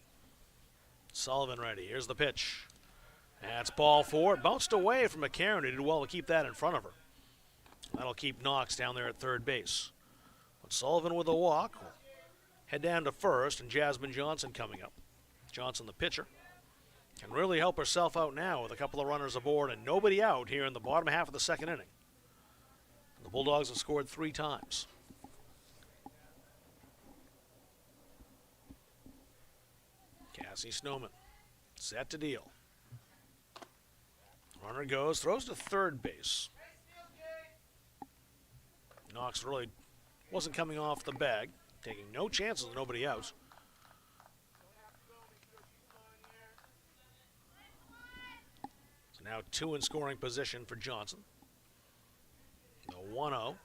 Sullivan ready. Here's the pitch. That's ball 4. It bounced away from McCarron, who did well to keep that in front of her. That'll keep Knox down there at third base. But Sullivan with a walk will head down to first, and Jasmine Johnson coming up. Johnson, the pitcher, can really help herself out now with a couple of runners aboard and nobody out here in the bottom half of the second inning. The Bulldogs have scored 3 times. Cassie Snowman set to deal. Runner goes, throws to third base. Knox really wasn't coming off the bag, taking no chances with nobody out. So now 2 in scoring position for Johnson. The 1-0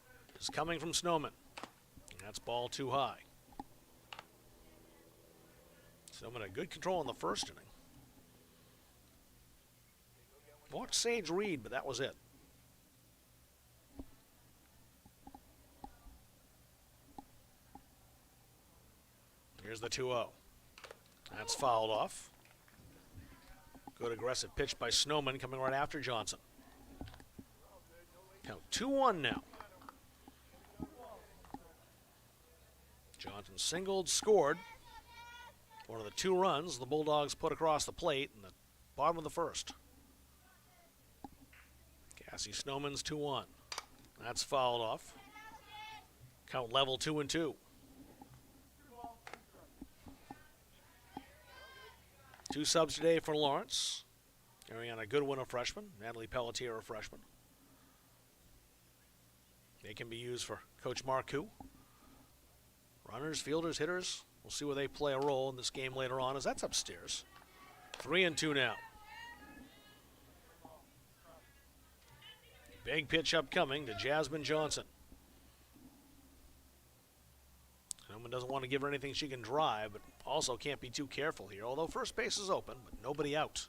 is coming from Snowman. And that's ball 2 high. Snowman had good control in the first inning. Walked Sage Reed, but that was it. Here's the 2-0. That's fouled off. Good aggressive pitch by Snowman coming right after Johnson. Count 2-1 now. Johnson singled, scored. One of the 2 runs the Bulldogs put across the plate in the bottom of the first. Cassie Snowman's 2-1. That's fouled off. Count level 2-2. 2 subs today for Lawrence. Ariana Goodwin, a freshman. Natalie Pelletier, a freshman. They can be used for Coach Marcoux. Runners, fielders, hitters. We'll see where they play a role in this game later on as that's upstairs. 3-2 now. Big pitch upcoming to Jasmine Johnson. Snowman doesn't want to give her anything she can drive, but also can't be too careful here, although first base is open, but nobody out.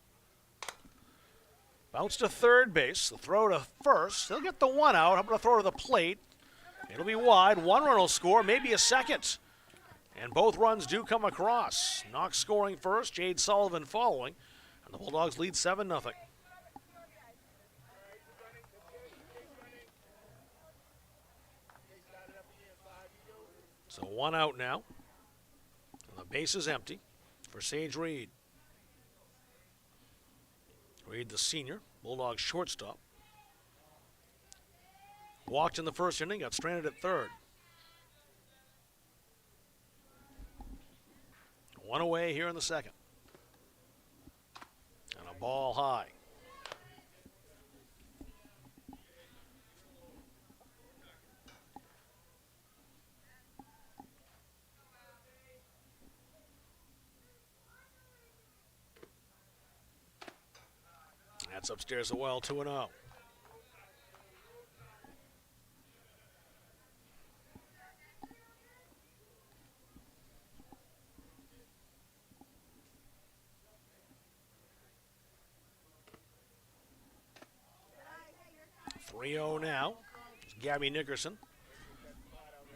Bounce to third base, the throw to first. He'll get the 1 out. How about a throw to the plate? It'll be wide. 1 run will score, maybe a second. And both runs do come across. Knox scoring first, Jade Sullivan following, and the Bulldogs lead 7-0. So 1 out now. And the base is empty for Sage Reed. Reed, the senior, Bulldogs shortstop. Walked in the first inning, got stranded at third. 1 away here in the second. And a ball high. That's upstairs as well, 2-0. Now, it's Gabby Nickerson.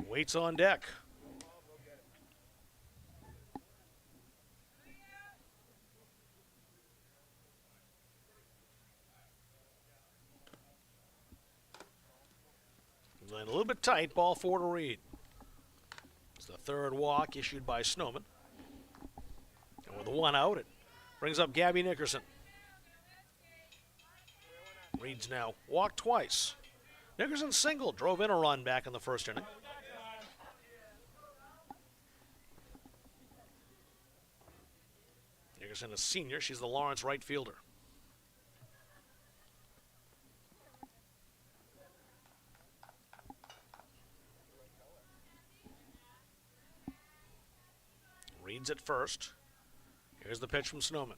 Waits on deck. A little bit tight, ball 4 to Reed. It's the third walk issued by Snowman. And with the 1 out, it brings up Gabby Nickerson. Reed's now walked twice. Nickerson singled, drove in a run back in the first inning. Nickerson, a senior, she's the Lawrence right fielder. Reed's at first. Here's the pitch from Snowman.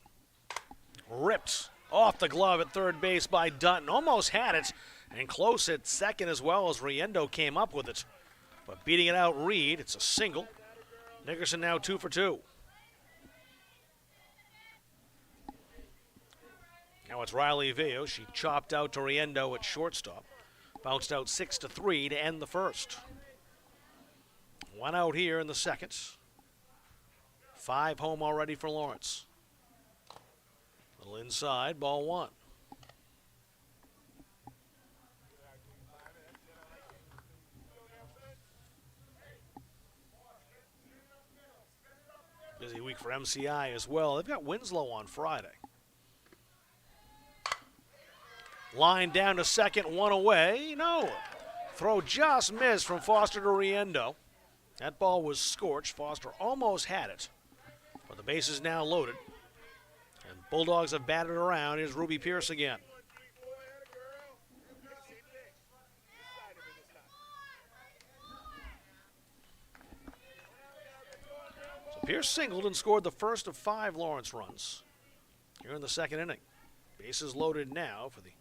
Ripped off the glove at third base by Dutton. Almost had it, and close at second as well as Riendo came up with it. But beating it out, Reed, it's a single. Nickerson now 2 for 2. Now it's Riley Veo. She chopped out to Riendo at shortstop. Bounced out 6-3 to end the first. 1 out here in the second. 5 home already for Lawrence. Little inside, ball 1. Busy week for MCI as well. They've got Winslow on Friday. Line down to second, 1 away. No. Throw just missed from Foster to Riendo. That ball was scorched. Foster almost had it. But the base is now loaded. And Bulldogs have batted around. Here's Ruby Pierce again. Pierce singled and scored the first of 5 Lawrence runs here in the second inning. Bases loaded now for the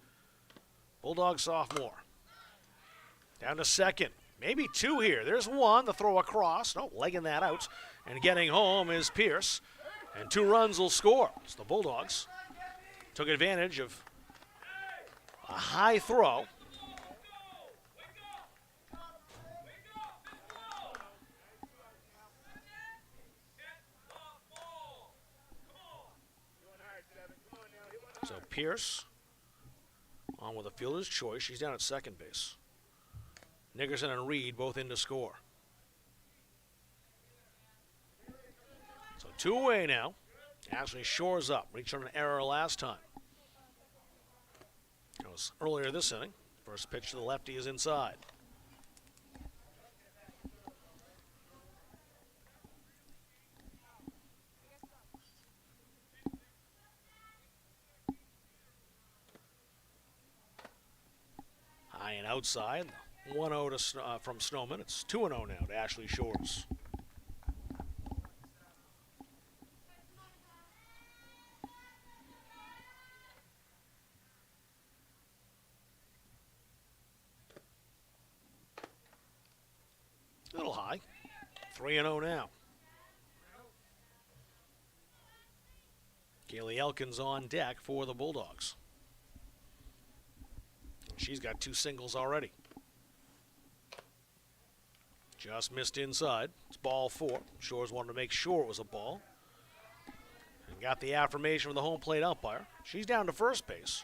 Bulldog sophomore. Down to second. Maybe 2 here. There's 1. The throw across. No, legging that out. And getting home is Pierce. And 2 runs will score. So the Bulldogs took advantage of a high throw. So Pierce on with a fielder's choice. She's down at second base. Nickerson and Reed both in to score. So 2 away now. Ashley Shores up. Reached on an error last time. That was earlier this inning. First pitch to the lefty is inside. High and outside. 1-0 from Snowman. It's 2-0 now to Ashley Shores. A little high. 3-0 now. Kaylee Elkins on deck for the Bulldogs. She's got 2 singles already. Just missed inside. It's ball 4. Shores wanted to make sure it was a ball. And got the affirmation from the home plate umpire. She's down to first base.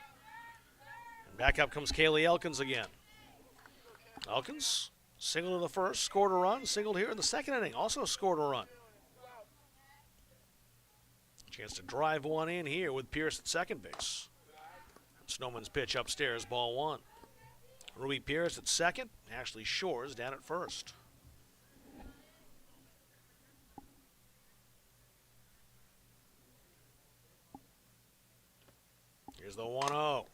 And back up comes Kaylee Elkins again. Elkins singled in the first, scored a run. Singled here in the second inning, also scored a run. Chance to drive one in here with Pierce at second base. Snowman's pitch upstairs, ball 1. Ruby Pierce at second. Ashley Shores down at first. Here's the 1-0.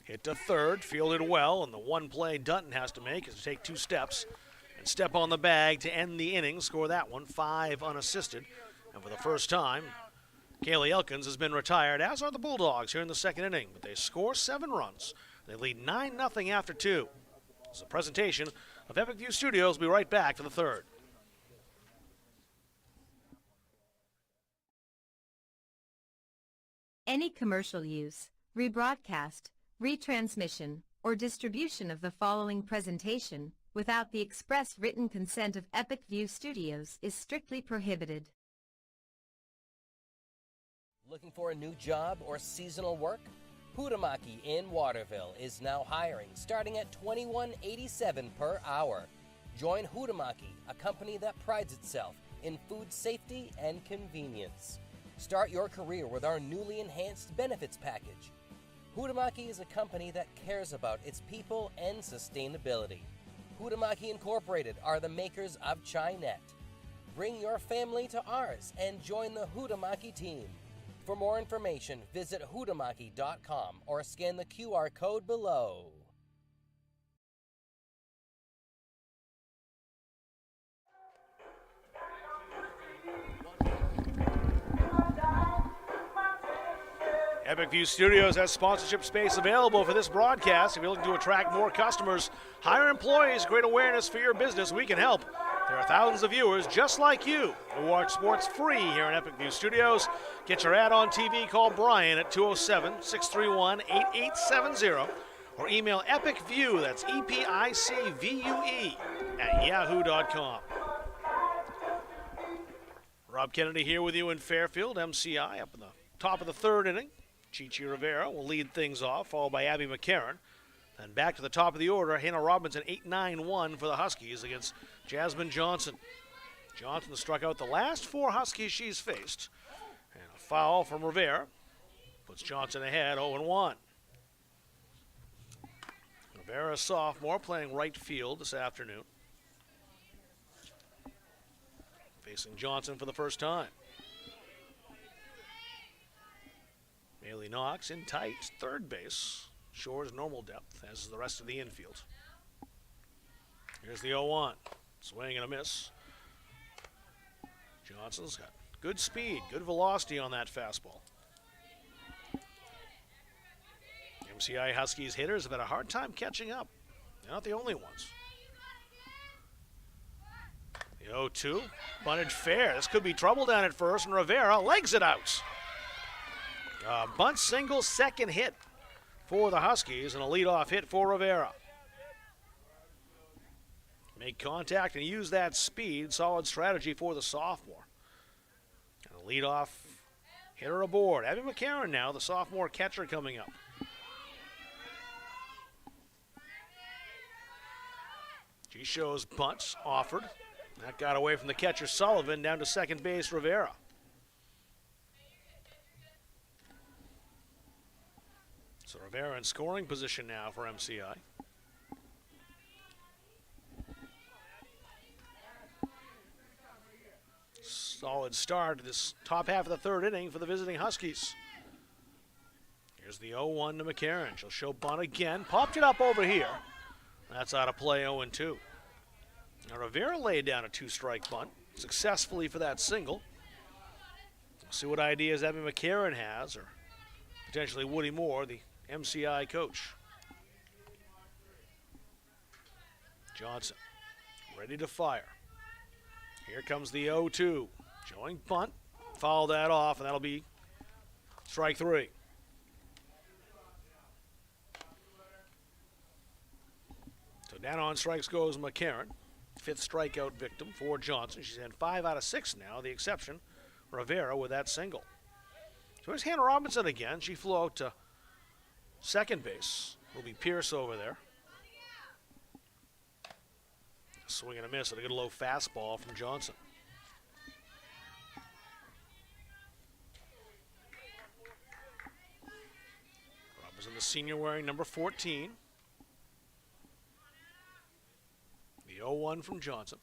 Hit to third, fielded well, and the one play Dutton has to make is to take 2 steps and step on the bag to end the inning, score that one, 5 unassisted. And for the first time, Kaylee Elkins has been retired, as are the Bulldogs here in the second inning, but they score 7 runs. They lead 9-0 after 2. It's a presentation of Epic View Studios. We'll be right back for the third. Any commercial use, rebroadcast, retransmission, or distribution of the following presentation without the express written consent of Epic View Studios is strictly prohibited. Looking for a new job or seasonal work? Hutamaki in Waterville is now hiring, starting at $21.87 per hour. Join Hutamaki, a company that prides itself in food safety and convenience. Start your career with our newly enhanced benefits package. Hutamaki is a company that cares about its people and sustainability. Hutamaki Incorporated are the makers of Chinet. Bring your family to ours and join the Hutamaki team. For more information, visit hutamaki.com or scan the QR code below. Epic View Studios has sponsorship space available for this broadcast. If you're looking to attract more customers, hire employees, create awareness for your business, we can help. There are thousands of viewers just like you who watch sports free here in Epic View Studios. Get your ad on TV, call Brian at 207-631-8870 or email epicview, that's EPICVUE, at yahoo.com. Rob Kennedy here with you in Fairfield. MCI up in the top of the third inning. Chichi Rivera will lead things off, followed by Abby McCarron. Then back to the top of the order, Hannah Robinson, 8-9-1 for the Huskies against Jasmine Johnson. Johnson struck out the last 4 Huskies she's faced. And a foul from Rivera puts Johnson ahead, 0-1. Rivera, sophomore, playing right field this afternoon. Facing Johnson for the first time. Bailey Knox in tight, third base. Shore's normal depth, as is the rest of the infield. Here's the 0-1. Swing and a miss. Johnson's got good speed, good velocity on that fastball. MCI Huskies hitters have had a hard time catching up. They're not the only ones. The 0-2, bunted fair. This could be trouble down at first, and Rivera legs it out. Bunt single, second hit for the Huskies, and a leadoff hit for Rivera. Make contact and use that speed. Solid strategy for the sophomore. And a leadoff hitter aboard. Abby McCarron now, the sophomore catcher coming up. She shows bunts offered. That got away from the catcher Sullivan, down to second base Rivera. So Rivera in scoring position now for MCI. Solid start to this top half of the third inning for the visiting Huskies. Here's the 0-1 to McCarron. She'll show bunt again. Popped it up over here. That's out of play, 0-2. Now Rivera laid down a 2-strike bunt successfully for that single. We'll see what ideas Abby McCarron has, or potentially Woody Moore, the MCI coach. Johnson ready to fire. Here comes the 0-2. Showing bunt. Foul that off, and that'll be strike 3. So down on strikes goes McCarron. 5th strikeout victim for Johnson. She's had 5 out of 6 now. The exception, Rivera with that single. So here's Hannah Robinson again. She flew out to second base. Will be Pierce over there. Swing and a miss at a good low fastball from Johnson. Robinson, the senior, wearing number 14. The 0-1 from Johnson.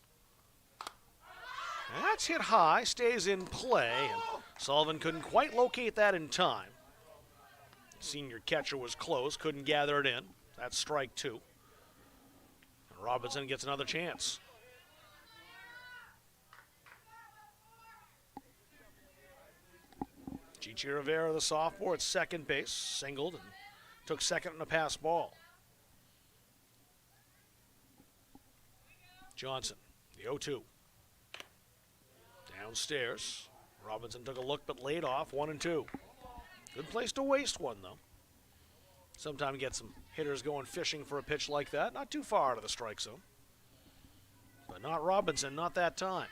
And that's hit high, stays in play, and Sullivan couldn't quite locate that in time. Senior catcher was close, couldn't gather it in. That's strike 2. And Robinson gets another chance. Chichi Rivera, the sophomore, at second base, singled and took second on a pass ball. Johnson, the 0-2. Downstairs. Robinson took a look but laid off, 1-2. Good place to waste one, though. Sometimes get some hitters going fishing for a pitch like that. Not too far out of the strike zone. But not Robinson, not that time.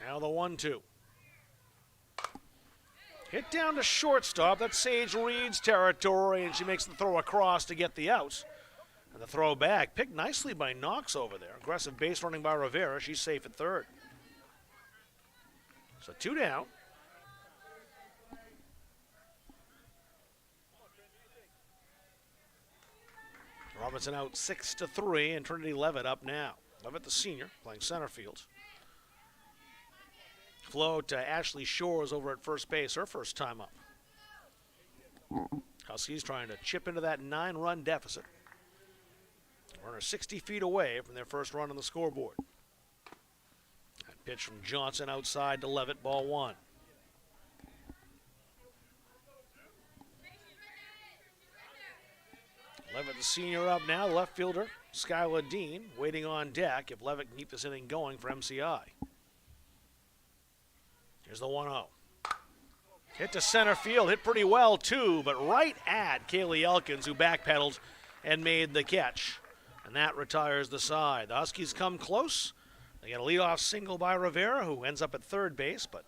Now the 1-2. Hit down to shortstop. That's Sage Reed's territory, and she makes the throw across to get the out. And the throw back, picked nicely by Knox over there. Aggressive base running by Rivera. She's safe at third. So 2 down. Robinson out 6-3, and Trinity Levitt up now. Levitt, the senior, playing center field. Flow to Ashley Shores over at first base, her first time up. Huskies trying to chip into that 9-run deficit. Runner 60 feet away from their first run on the scoreboard. That pitch from Johnson outside to Levitt, ball 1. Levitt, the senior, up now. The left fielder, Skylar Dean, waiting on deck if Levitt can keep this inning going for MCI. Here's the 1-0. Hit to center field, hit pretty well too, but right at Kaylee Elkins, who backpedaled and made the catch. And that retires the side. The Huskies come close, They get a leadoff single by Rivera, who ends up at third base, but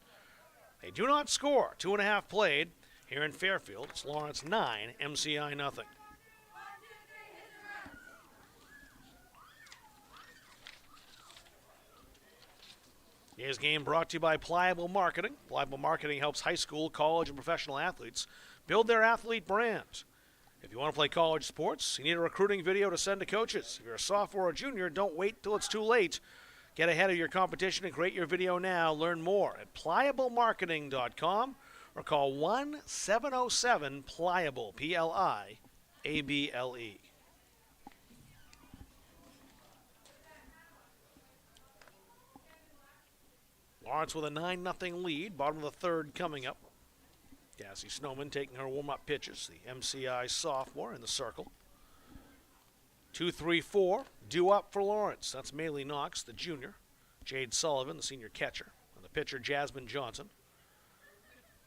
they do not score. 2.5 played here in Fairfield. It's Lawrence 9, MCI nothing. Today's game brought to you by Pliable Marketing. Pliable Marketing helps high school, college, and professional athletes build their athlete brand. If you want to play college sports, you need a recruiting video to send to coaches. If you're a sophomore or junior, don't wait till it's too late. Get ahead of your competition and create your video now. Learn more at pliablemarketing.com or call 1-707-PLIABLE, P-L-I-A-B-L-E. Lawrence with a 9-0 lead, bottom of the third coming up. Cassie Snowman taking her warm-up pitches, the MCI sophomore in the circle. 2-3-4, due up for Lawrence. That's Maylee Knox, the junior. Jade Sullivan, the senior catcher. And the pitcher, Jasmine Johnson.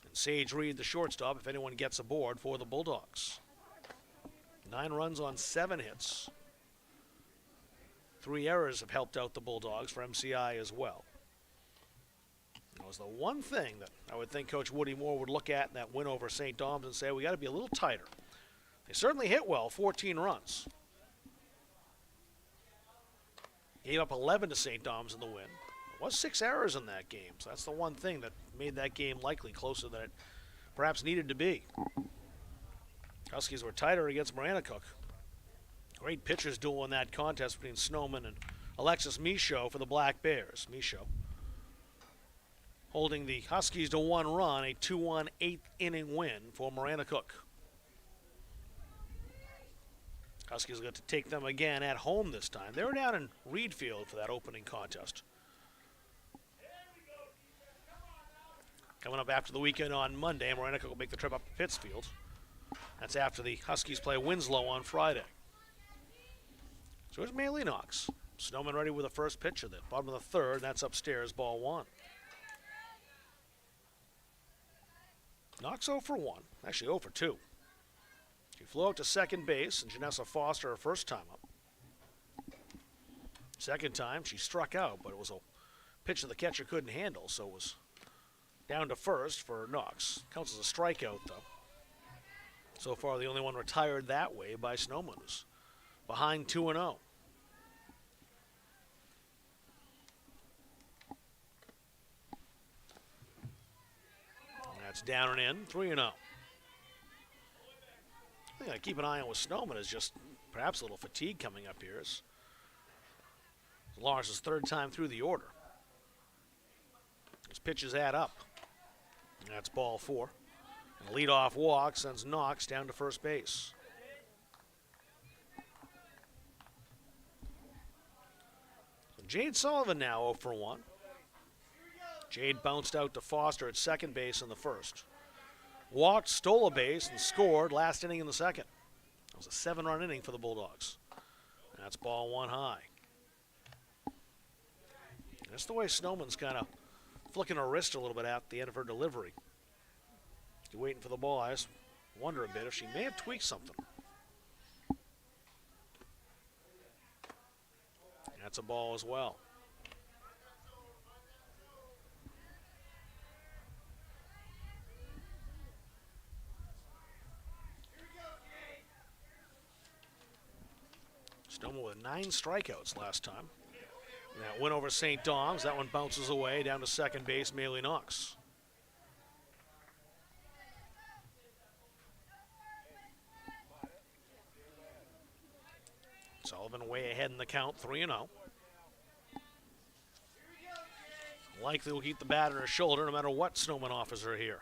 And Sage Reed, the shortstop, if anyone gets aboard for the Bulldogs. 9 runs on 7 hits. 3 errors have helped out the Bulldogs for MCI as well. That was the one thing that I would think Coach Woody Moore would look at in that win over St. Dom's and say, we got to be a little tighter. They certainly hit well, 14 runs. Gave up 11 to St. Dom's in the win. There was 6 errors in that game, so that's the one thing that made that game likely closer than it perhaps needed to be. Huskies were tighter against Maranacook. Great pitchers duel in that contest between Snowman and Alexis Michaud for the Black Bears. Michaud holding the Huskies to 1 run, a 2-1 8th-inning win for Maranacook. Huskies will get to take them again at home this time. They were down in Reed Field for that opening contest. Coming up after the weekend on Monday, Maranacook will make the trip up to Pittsfield. That's after the Huskies play Winslow on Friday. So here's Maylee Knox. Snowman ready with the first pitch of the bottom of the third. That's upstairs, ball 1. Knox 0 for 1, actually 0 for 2. She flew out to second base, and Janessa Foster her first time up. Second time, she struck out, but it was a pitch that the catcher couldn't handle, so it was down to first for Knox. Counts as a strikeout, though. So far, the only one retired that way by Snowman, who's behind 2-0. That's down and in, 3-0. I think I keep an eye on with Snowman is just perhaps a little fatigue coming up here. It's Lawrence's 3rd time through the order. His pitches add up. And that's ball 4. And a leadoff walk sends Knox down to first base. So Jade Sullivan now 0 for 1. Jade bounced out to Foster at second base in the first. Walked, stole a base, and scored last inning in the second. It was a 7-run inning for the Bulldogs. And that's ball 1 high. That's the way Snowman's kind of flicking her wrist a little bit at the end of her delivery. You're waiting for the ball. I just wonder a bit if she may have tweaked something. That's a ball as well. Snowman with 9 strikeouts last time. That win over St. Dom's, that one bounces away down to second base, Maylee Knox. Sullivan way ahead in the count, 3-0. Likely will keep the bat on her shoulder no matter what Snowman offers her here.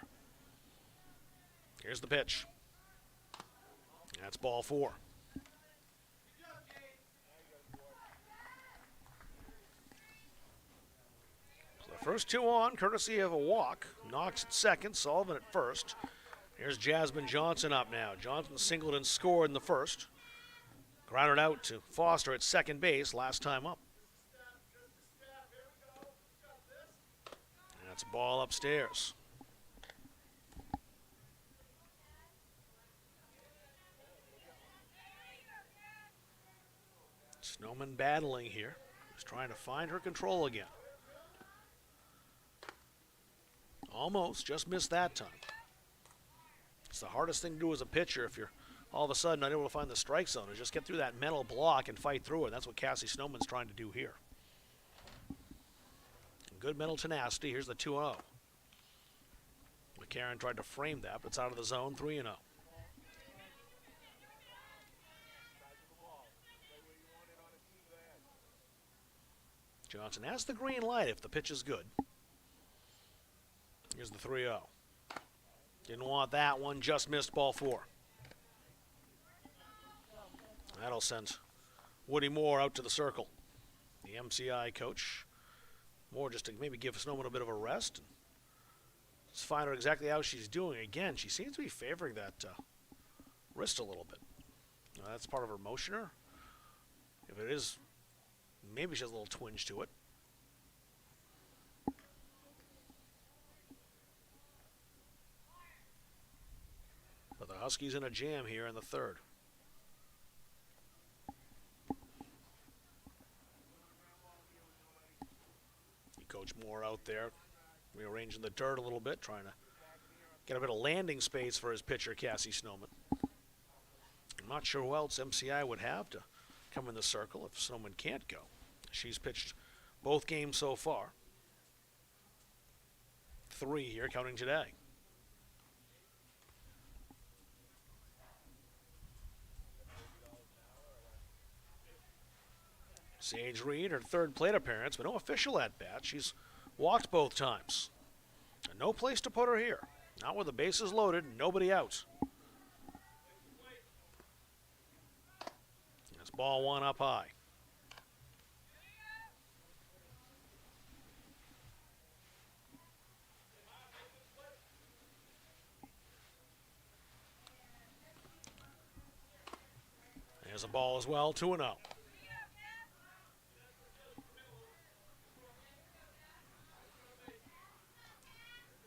Here's the pitch. That's ball 4. First 2 on, courtesy of a walk. Knox at second, Sullivan at first. Here's Jasmine Johnson up now. Johnson singled and scored in the first. Grounded out to Foster at second base last time up. That's a ball upstairs. Snowman battling here. Just trying to find her control again. Almost, just missed that time. It's the hardest thing to do as a pitcher if you're all of a sudden not able to find the strike zone, is just get through that mental block and fight through it. That's what Cassie Snowman's trying to do here. Good mental tenacity. Here's the 2-0. McCarron tried to frame that, but it's out of the zone, 3-0. Johnson has the green light if the pitch is good. Here's the 3-0. Didn't want that one, just missed ball 4. That'll send Woody Moore out to the circle. The MCI coach. Moore just to maybe give Snowman a bit of a rest. Let's find out exactly how she's doing. Again, she seems to be favoring that wrist a little bit. That's part of her motioner. If it is, maybe she has a little twinge to it. But the Huskies in a jam here in the third. Coach Moore out there rearranging the dirt a little bit, trying to get a bit of landing space for his pitcher, Cassie Snowman. I'm not sure who else MCI would have to come in the circle if Snowman can't go. She's pitched both games so far. 3 here, counting today. Sage Reed, her third plate appearance, but no official at-bat. She's walked both times. And no place to put her here. Not with the bases loaded, nobody out. That's ball 1 up high. There's a ball as well, 2-0.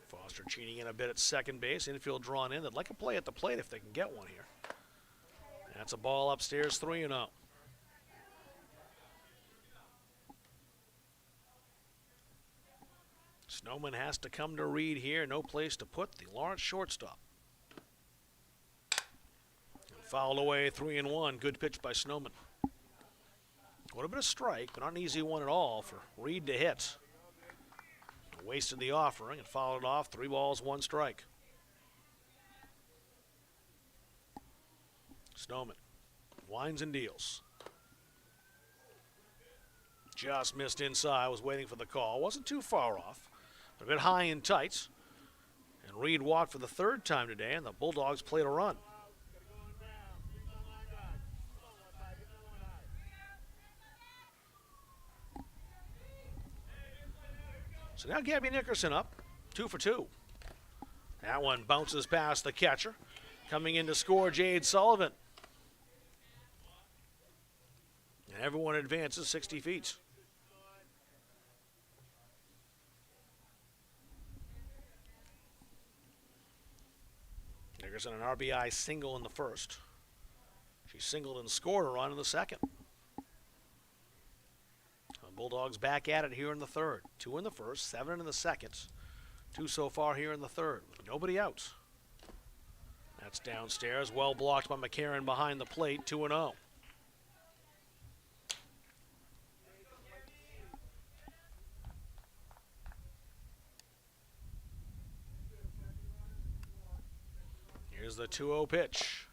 Foster cheating in a bit at second base. Infield drawn in. They'd like a play at the plate if they can get one here. That's a ball upstairs, 3-0. Snowman has to come to Reed here. No place to put the Lawrence shortstop. And fouled away, 3-1. Good pitch by Snowman. Would have been a strike, but not an easy one at all for Reed to hit. Wasted the offering and fouled it off. 3 balls, 1 strike. Snowman winds and deals. Just missed inside. Was waiting for the call. Wasn't too far off, but a bit high and tight. And Reed walked for the 3rd time today, and the Bulldogs played a run. So now Gabby Nickerson up, 2 for 2. That one bounces past the catcher. Coming in to score, Jade Sullivan. And everyone advances 60 feet. Nickerson an RBI single in the first. She singled and scored a run in the second. Bulldogs back at it here in the third. 2 in the first, 7 in the second. 2 so far here in the third. Nobody out. That's downstairs. Well blocked by McCarron behind the plate. 2-0. Here's the 2-0 pitch.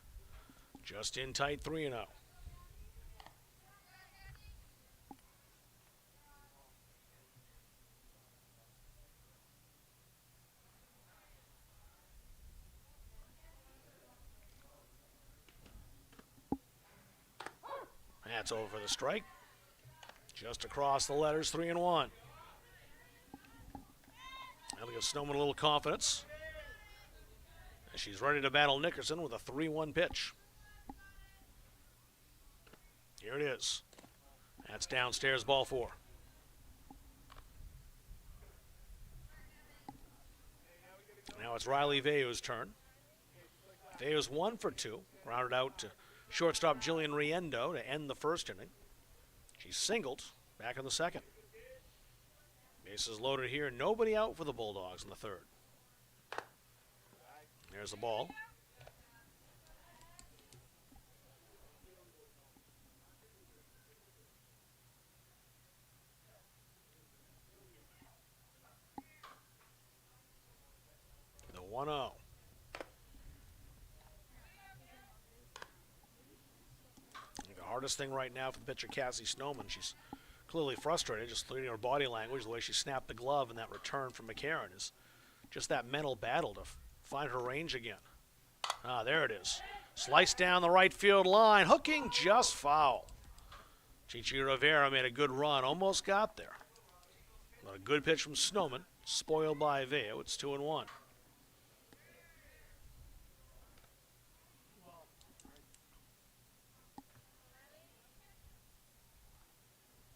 Just in tight, 3-0. That's over for the strike. Just across the letters, 3-1. That'll give Snowman a little confidence. And she's ready to battle Nickerson with a 3-1 pitch. Here it is. That's downstairs, ball 4. Now it's Riley Veo's turn. Veo's 1 for 2. Grounded out to shortstop Jillian Riendo to end the first inning. She singled back in the second. Bases loaded here. Nobody out for the Bulldogs in the third. There's the ball. The 1-0. The hardest thing right now for the pitcher, Cassie Snowman, she's clearly frustrated, just reading her body language, the way she snapped the glove and that return from McCarron is just that mental battle to find her range again. Ah, there it is. Sliced down the right field line, hooking just foul. Chichi Rivera made a good run, almost got there. But a good pitch from Snowman, spoiled by Veo. It's 2-1.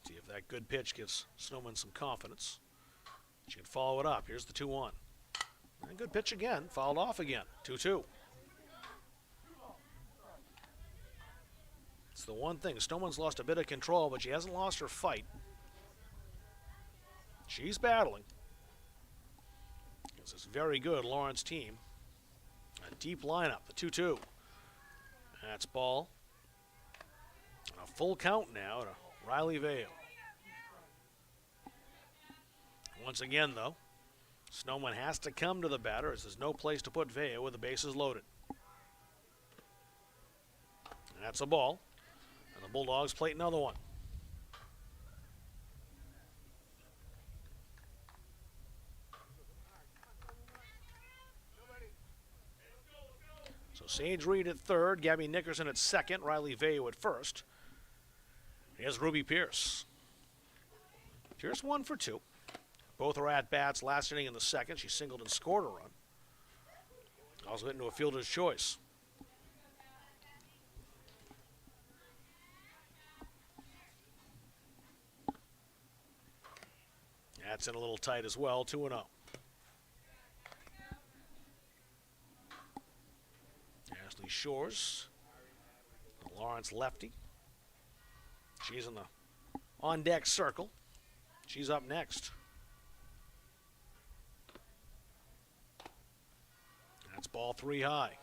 See if that good pitch gives Snowman some confidence. She can follow it up. Here's the 2-1. And good pitch again, fouled off again. 2-2. It's the one thing. Snowman's lost a bit of control, but she hasn't lost her fight. She's battling. This is very good Lawrence team. A deep lineup, the 2-2. That's ball. A full count now to Riley Vale. Once again, though, Snowman has to come to the batter as there's no place to put Vale with the bases loaded. And that's a ball. And the Bulldogs plate another one. So Sage Reed at third, Gabby Nickerson at second, Riley Veo at first. Here's Ruby Pierce. Pierce 1 for 2. Both are at bats last inning in the second. She singled and scored a run. Also hit into a fielder's choice. That's in a little tight as well, 2-0. Ashley Shores, the Lawrence lefty. She's in the on-deck circle. She's up next. That's ball 3 high.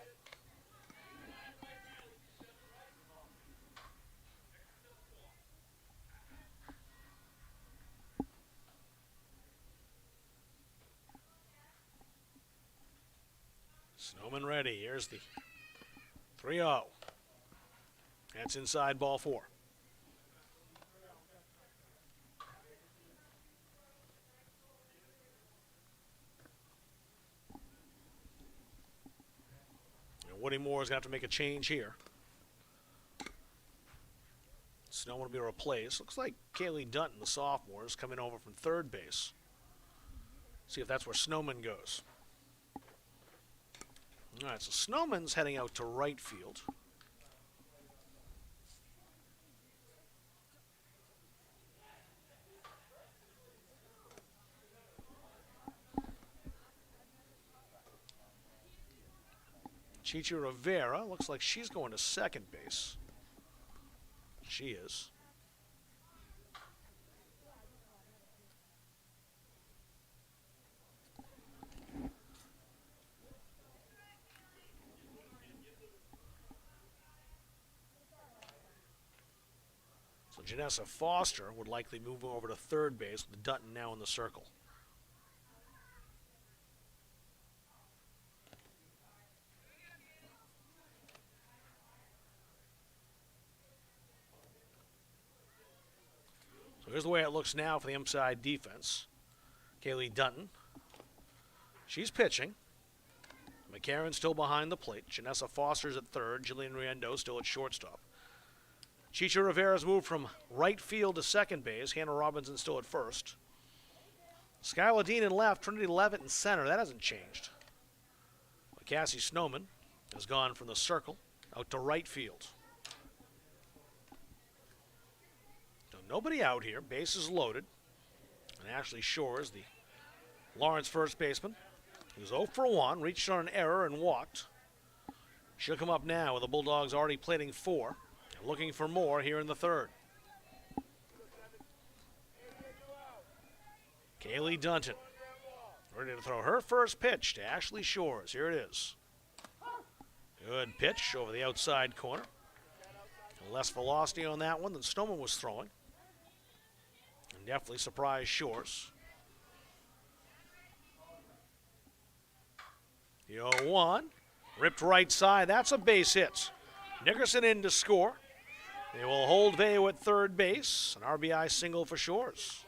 Snowman ready. Here's the 3-0. That's inside, ball 4. Woody Moore is going to have to make a change here. Snowman will be replaced. Looks like Kaylee Dunton, the sophomore, is coming over from third base. See if that's where Snowman goes. All right, so Snowman's heading out to right field. Chichi Rivera looks like she's going to second base. She is. So Janessa Foster would likely move over to third base with Dutton now in the circle. Here's the way it looks now for the MCI defense. Kaylee Dunton. She's pitching. McCarron still behind the plate. Janessa Foster's at third. Jillian Riendo still at shortstop. Chicha Rivera's moved from right field to second base. Hannah Robinson still at first. Skylar Dean in left. Trinity Levitt in center. That hasn't changed. But Cassie Snowman has gone from the circle out to right field. Nobody out here. Bases loaded. And Ashley Shores, the Lawrence first baseman, who's 0 for 1, reached on an error and walked. She'll come up now with the Bulldogs already plating 4 and looking for more here in the third. Kaylee Dunton ready to throw her first pitch to Ashley Shores. Here it is. Good pitch over the outside corner. Less velocity on that one than Snowman was throwing. And definitely surprised Shores. The 0-1. Ripped right side. That's a base hit. Nickerson in to score. They will hold Veo at third base. An RBI single for Shores.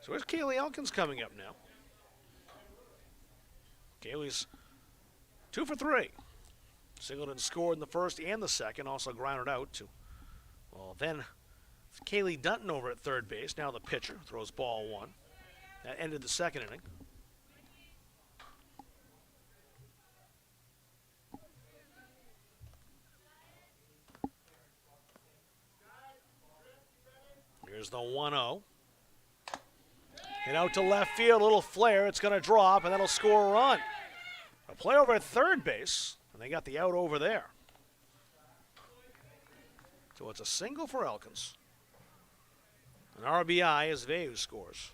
So here's Kaylee Elkins coming up now. Kaylee's 2 for 3. Singleton scored in the first and the second, also grounded out to, well, then Kaylee Dunton over at third base. Now the pitcher throws ball 1. That ended the second inning. Here's the 1-0. Hit out to left field, a little flare. It's going to drop, and that'll score a run. A play over at third base, and they got the out over there. So it's a single for Elkins. An RBI as Veu scores.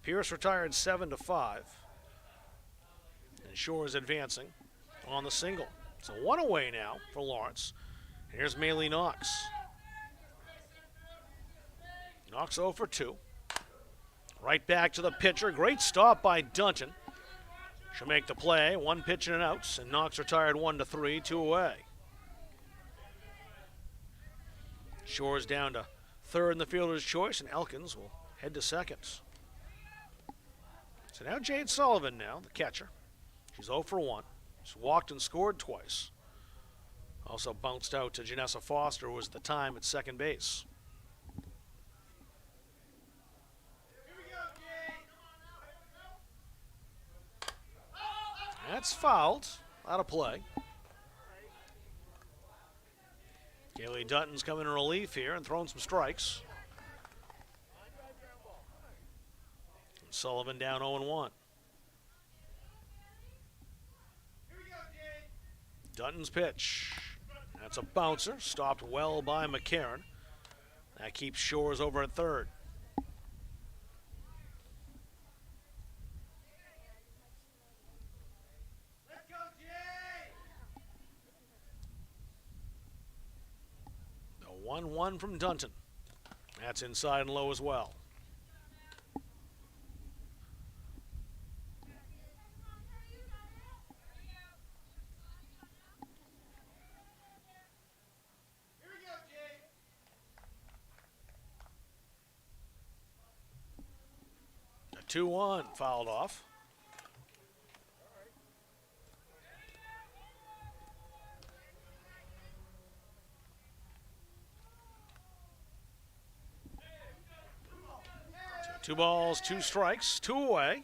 Pierce retired 7-5. And Shores advancing on the single. So 1 away now for Lawrence. And here's Maylee Knox. Knox 0 for 2. Right back to the pitcher. Great stop by Dunton. She'll make the play. 1 pitch and an out. And Knox retired 1-3, 2 away. Shores down to third in the fielder's choice, and Elkins will head to second. So now Jade Sullivan now, the catcher. She's 0 for 1. She's walked and scored twice. Also bounced out to Janessa Foster, who was at the time at second base. That's fouled. Out of play. Kaylee Dunton's coming in relief here and throwing some strikes. And Sullivan down 0-1. Dunton's pitch. That's a bouncer. Stopped well by McCarron. That keeps Shores over at third. The 1-1 from Dunton. That's inside and low as well. A 2-1 fouled off. So 2 balls, 2 strikes, 2 away.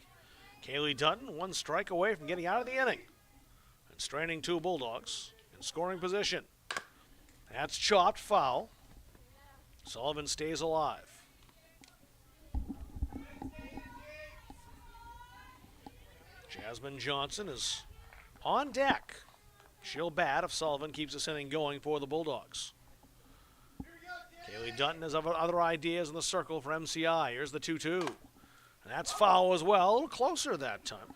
Kaylee Dunton 1 strike away from getting out of the inning. And straining 2 Bulldogs in scoring position. That's chopped, foul. Sullivan stays alive. Jasmine Johnson is on deck. She'll bat if Sullivan keeps this inning going for the Bulldogs. Kaylee Dunton has other ideas in the circle for MCI. Here's the 2-2. And that's foul as well. A little closer that time.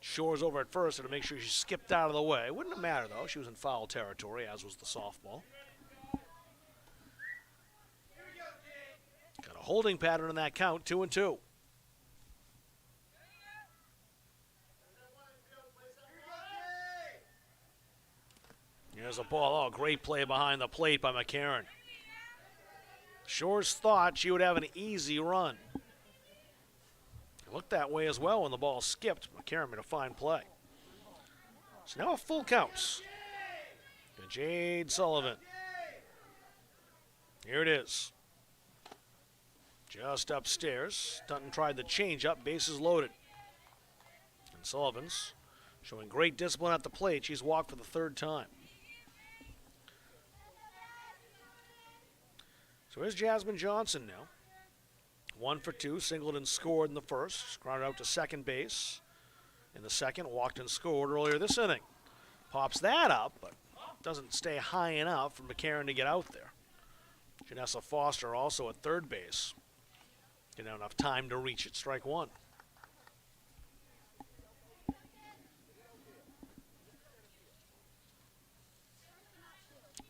Shores over at first to make sure she skipped out of the way. Wouldn't have mattered, though. She was in foul territory, as was the softball. Got a holding pattern in that count, 2-2. Here's a ball. Oh, great play behind the plate by McCarron. Shores thought she would have an easy run. It looked that way as well when the ball skipped. McCarron made a fine play. So now a full count. To Jade Sullivan. Here it is. Just upstairs. Dunton tried the changeup, bases loaded. And Sullivan's showing great discipline at the plate. She's walked for the 3rd time. So here's Jasmine Johnson now. 1 for 2. Singleton scored in the first. Grounded out to second base. in the second. Walked and scored earlier this inning. Pops that up, but doesn't stay high enough for McCarron to get out there. Janessa Foster also at third base. Didn't have enough time to reach it. Strike one.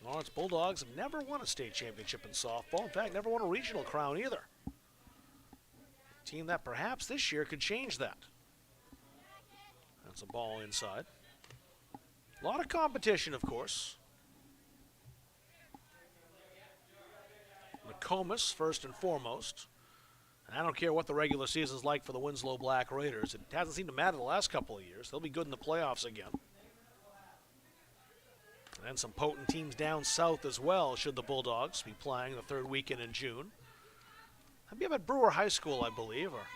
Lawrence Bulldogs have never won a state championship in softball. In fact, never won a regional crown either. A team that perhaps this year could change that. That's a ball inside. A lot of competition, of course. McComas, first and foremost. And I don't care what the regular season's like for the Winslow Black Raiders. It hasn't seemed to matter the last couple of years. They'll be good in the playoffs again. And then some potent teams down south as well, should the Bulldogs be playing the third weekend in June. I'll be up at Brewer High School, I believe, or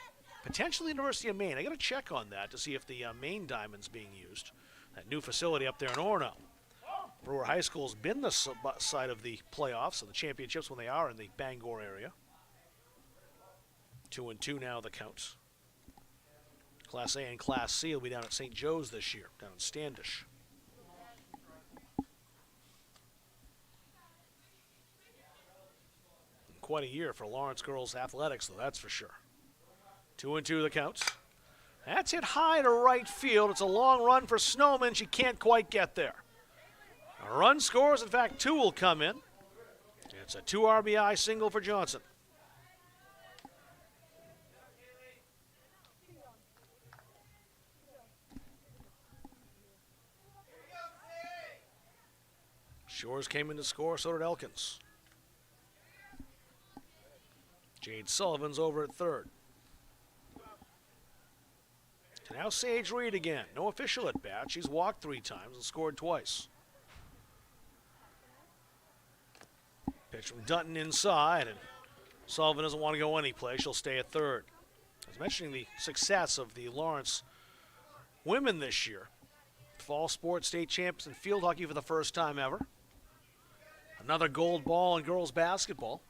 potentially University of Maine. I got to check on that to see if the Maine Diamond's being used. That new facility up there in Orono. Brewer High School's been the side of the playoffs and the championships when they are in the Bangor area. 2-2 now the counts. Class A and Class C will be down at St. Joe's this year, down in Standish. Quite a year for Lawrence girls athletics, though, that's for sure. 2-2 the counts. That's hit high to right field. It's a long run for Snowman. She can't quite get there. A run scores. In fact, two will come in. It's a 2 RBI single for Johnson. Shores came in to score, so did Elkins. Jade Sullivan's over at third. Now Sage Reed again. No official at bat. She's walked 3 times and scored twice. Pitch from Dutton inside, and Sullivan doesn't want to go anyplace. She'll stay at third. I was mentioning the success of the Lawrence women this year. Fall sports state champions in field hockey for the first time ever. Another gold ball in girls basketball.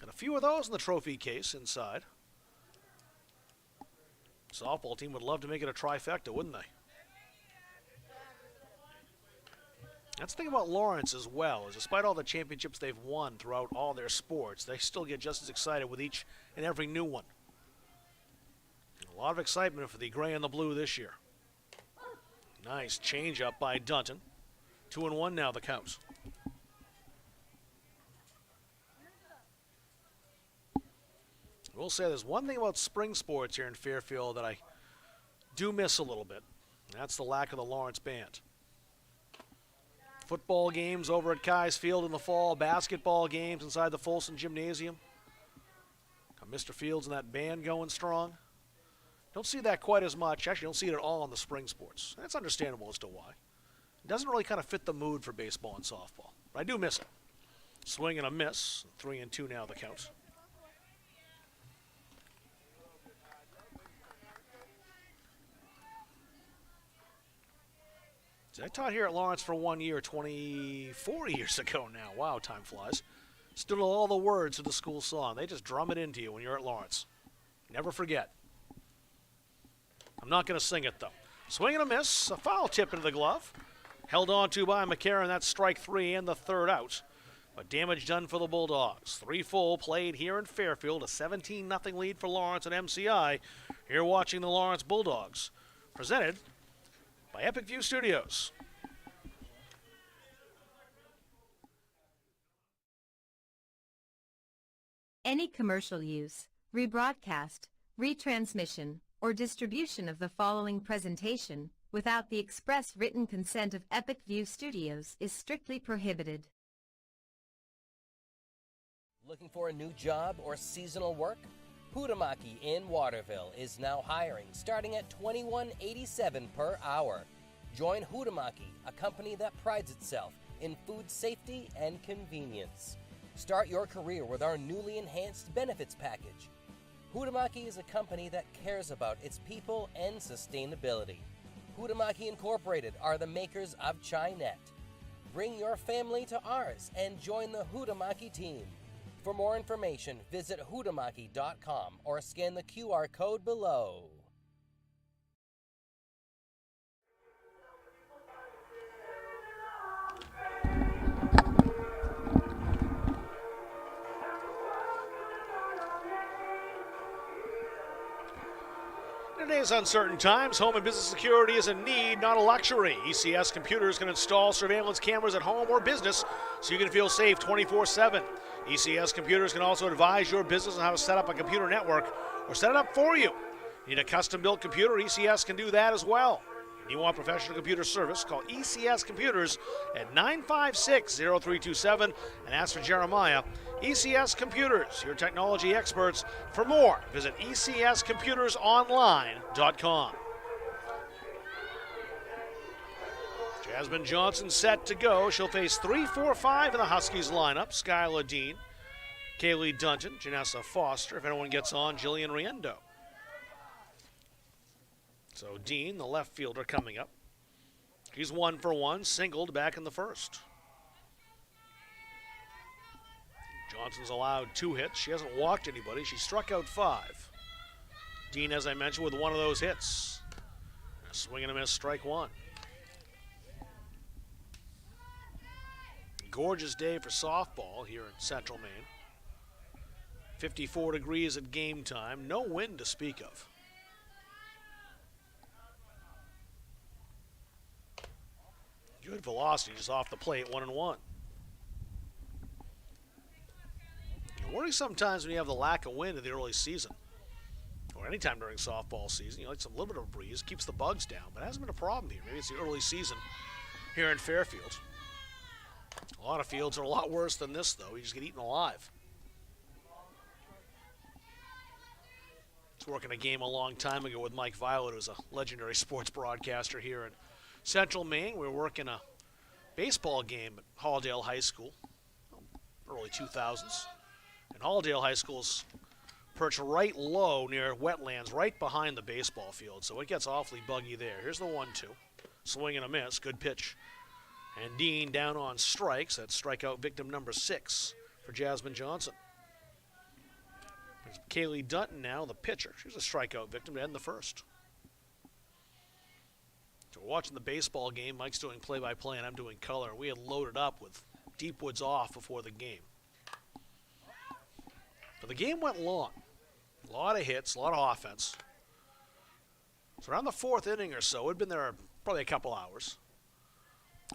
And a few of those in the trophy case inside. Softball team would love to make it a trifecta, wouldn't they? That's the thing about Lawrence as well, is despite all the championships they've won throughout all their sports, they still get just as excited with each and every new one. And a lot of excitement for the gray and the blue this year. Nice change up by Dunton. 2-1 now the count. I will say there's one thing about spring sports here in Fairfield that I do miss a little bit. And that's the lack of the Lawrence band. Football games over at Kai's Field in the fall, basketball games inside the Folsom Gymnasium. Got Mr. Fields and that band going strong. Don't see that quite as much. Actually, don't see it at all in the spring sports. That's understandable as to why. It doesn't really kind of fit the mood for baseball and softball. But I do miss it. Swing and a miss. 3-2 now the count. I taught here at Lawrence for 1 year, 24 years ago now. Wow, time flies. Still know all the words of the school song. They just drum it into you when you're at Lawrence. Never forget. I'm not going to sing it, though. Swing and a miss. A foul tip into the glove. Held on to by McCarron. That's strike 3 and the third out. But damage done for the Bulldogs. 3 full played here in Fairfield. A 17-0 lead for Lawrence at MCI. Here watching the Lawrence Bulldogs. Presented by Epic View Studios. Any commercial use, rebroadcast, retransmission, or distribution of the following presentation without the express written consent of Epic View Studios is strictly prohibited. Looking for a new job or seasonal work? Hutamaki in Waterville is now hiring, starting at $21.87 per hour. Join Hutamaki, a company that prides itself in food safety and convenience. Start your career with our newly enhanced benefits package. Hutamaki is a company that cares about its people and sustainability. Hutamaki Incorporated are the makers of Chinet. Bring your family to ours and join the Hutamaki team. For more information, visit hutamaki.com or scan the QR code below. today's uncertain times, home and business security is a need, not a luxury. ECS Computers can install surveillance cameras at home or business so you can feel safe 24/7. ECS Computers can also advise your business on how to set up a computer network or set it up for you. Need a custom-built computer? ECS can do that as well. You want professional computer service? Call ECS Computers at 956-0327 and ask for Jeremiah. ECS Computers, your technology experts. For more, visit ECSComputersOnline.com. Jasmine Johnson set to go. She'll face 3, 4, 5 in the Huskies lineup. Skylar Dean, Kaylee Dunton, Janessa Foster. If anyone gets on, Jillian Riendo. So Dean, the left fielder, coming up. She's 1 for 1, singled back in the first. Johnson's allowed 2 hits. She hasn't walked anybody. She struck out 5. Dean, as I mentioned, with one of those hits. A swing and a miss, strike 1. Gorgeous day for softball here in Central Maine. 54 degrees at game time. No wind to speak of. Good velocity just off the plate, 1-1. You worry sometimes when you have the lack of wind in the early season, or anytime during softball season. You like some little bit of a breeze, keeps the bugs down, but it hasn't been a problem here. Maybe it's the early season here in Fairfield. A lot of fields are a lot worse than this, though. You just get eaten alive. I was working a game a long time ago with Mike Violet, who's a legendary sports broadcaster here in Central Maine. We were working a baseball game at Halldale High School, early 2000s. And Halldale High School's perched right low near wetlands, right behind the baseball field, so it gets awfully buggy there. Here's the 1-2. Swing and a miss, good pitch. And Dean down on strikes. That's strikeout victim number 6 for Jasmine Johnson. There's Kaylee Dunton now, the pitcher. She's a strikeout victim to end the first. So we're watching the baseball game. Mike's doing play-by-play, and I'm doing color. We had loaded up with Deepwoods off before the game. But the game went long. A lot of hits, a lot of offense. So around the 4th inning or so, we'd been there probably a couple hours.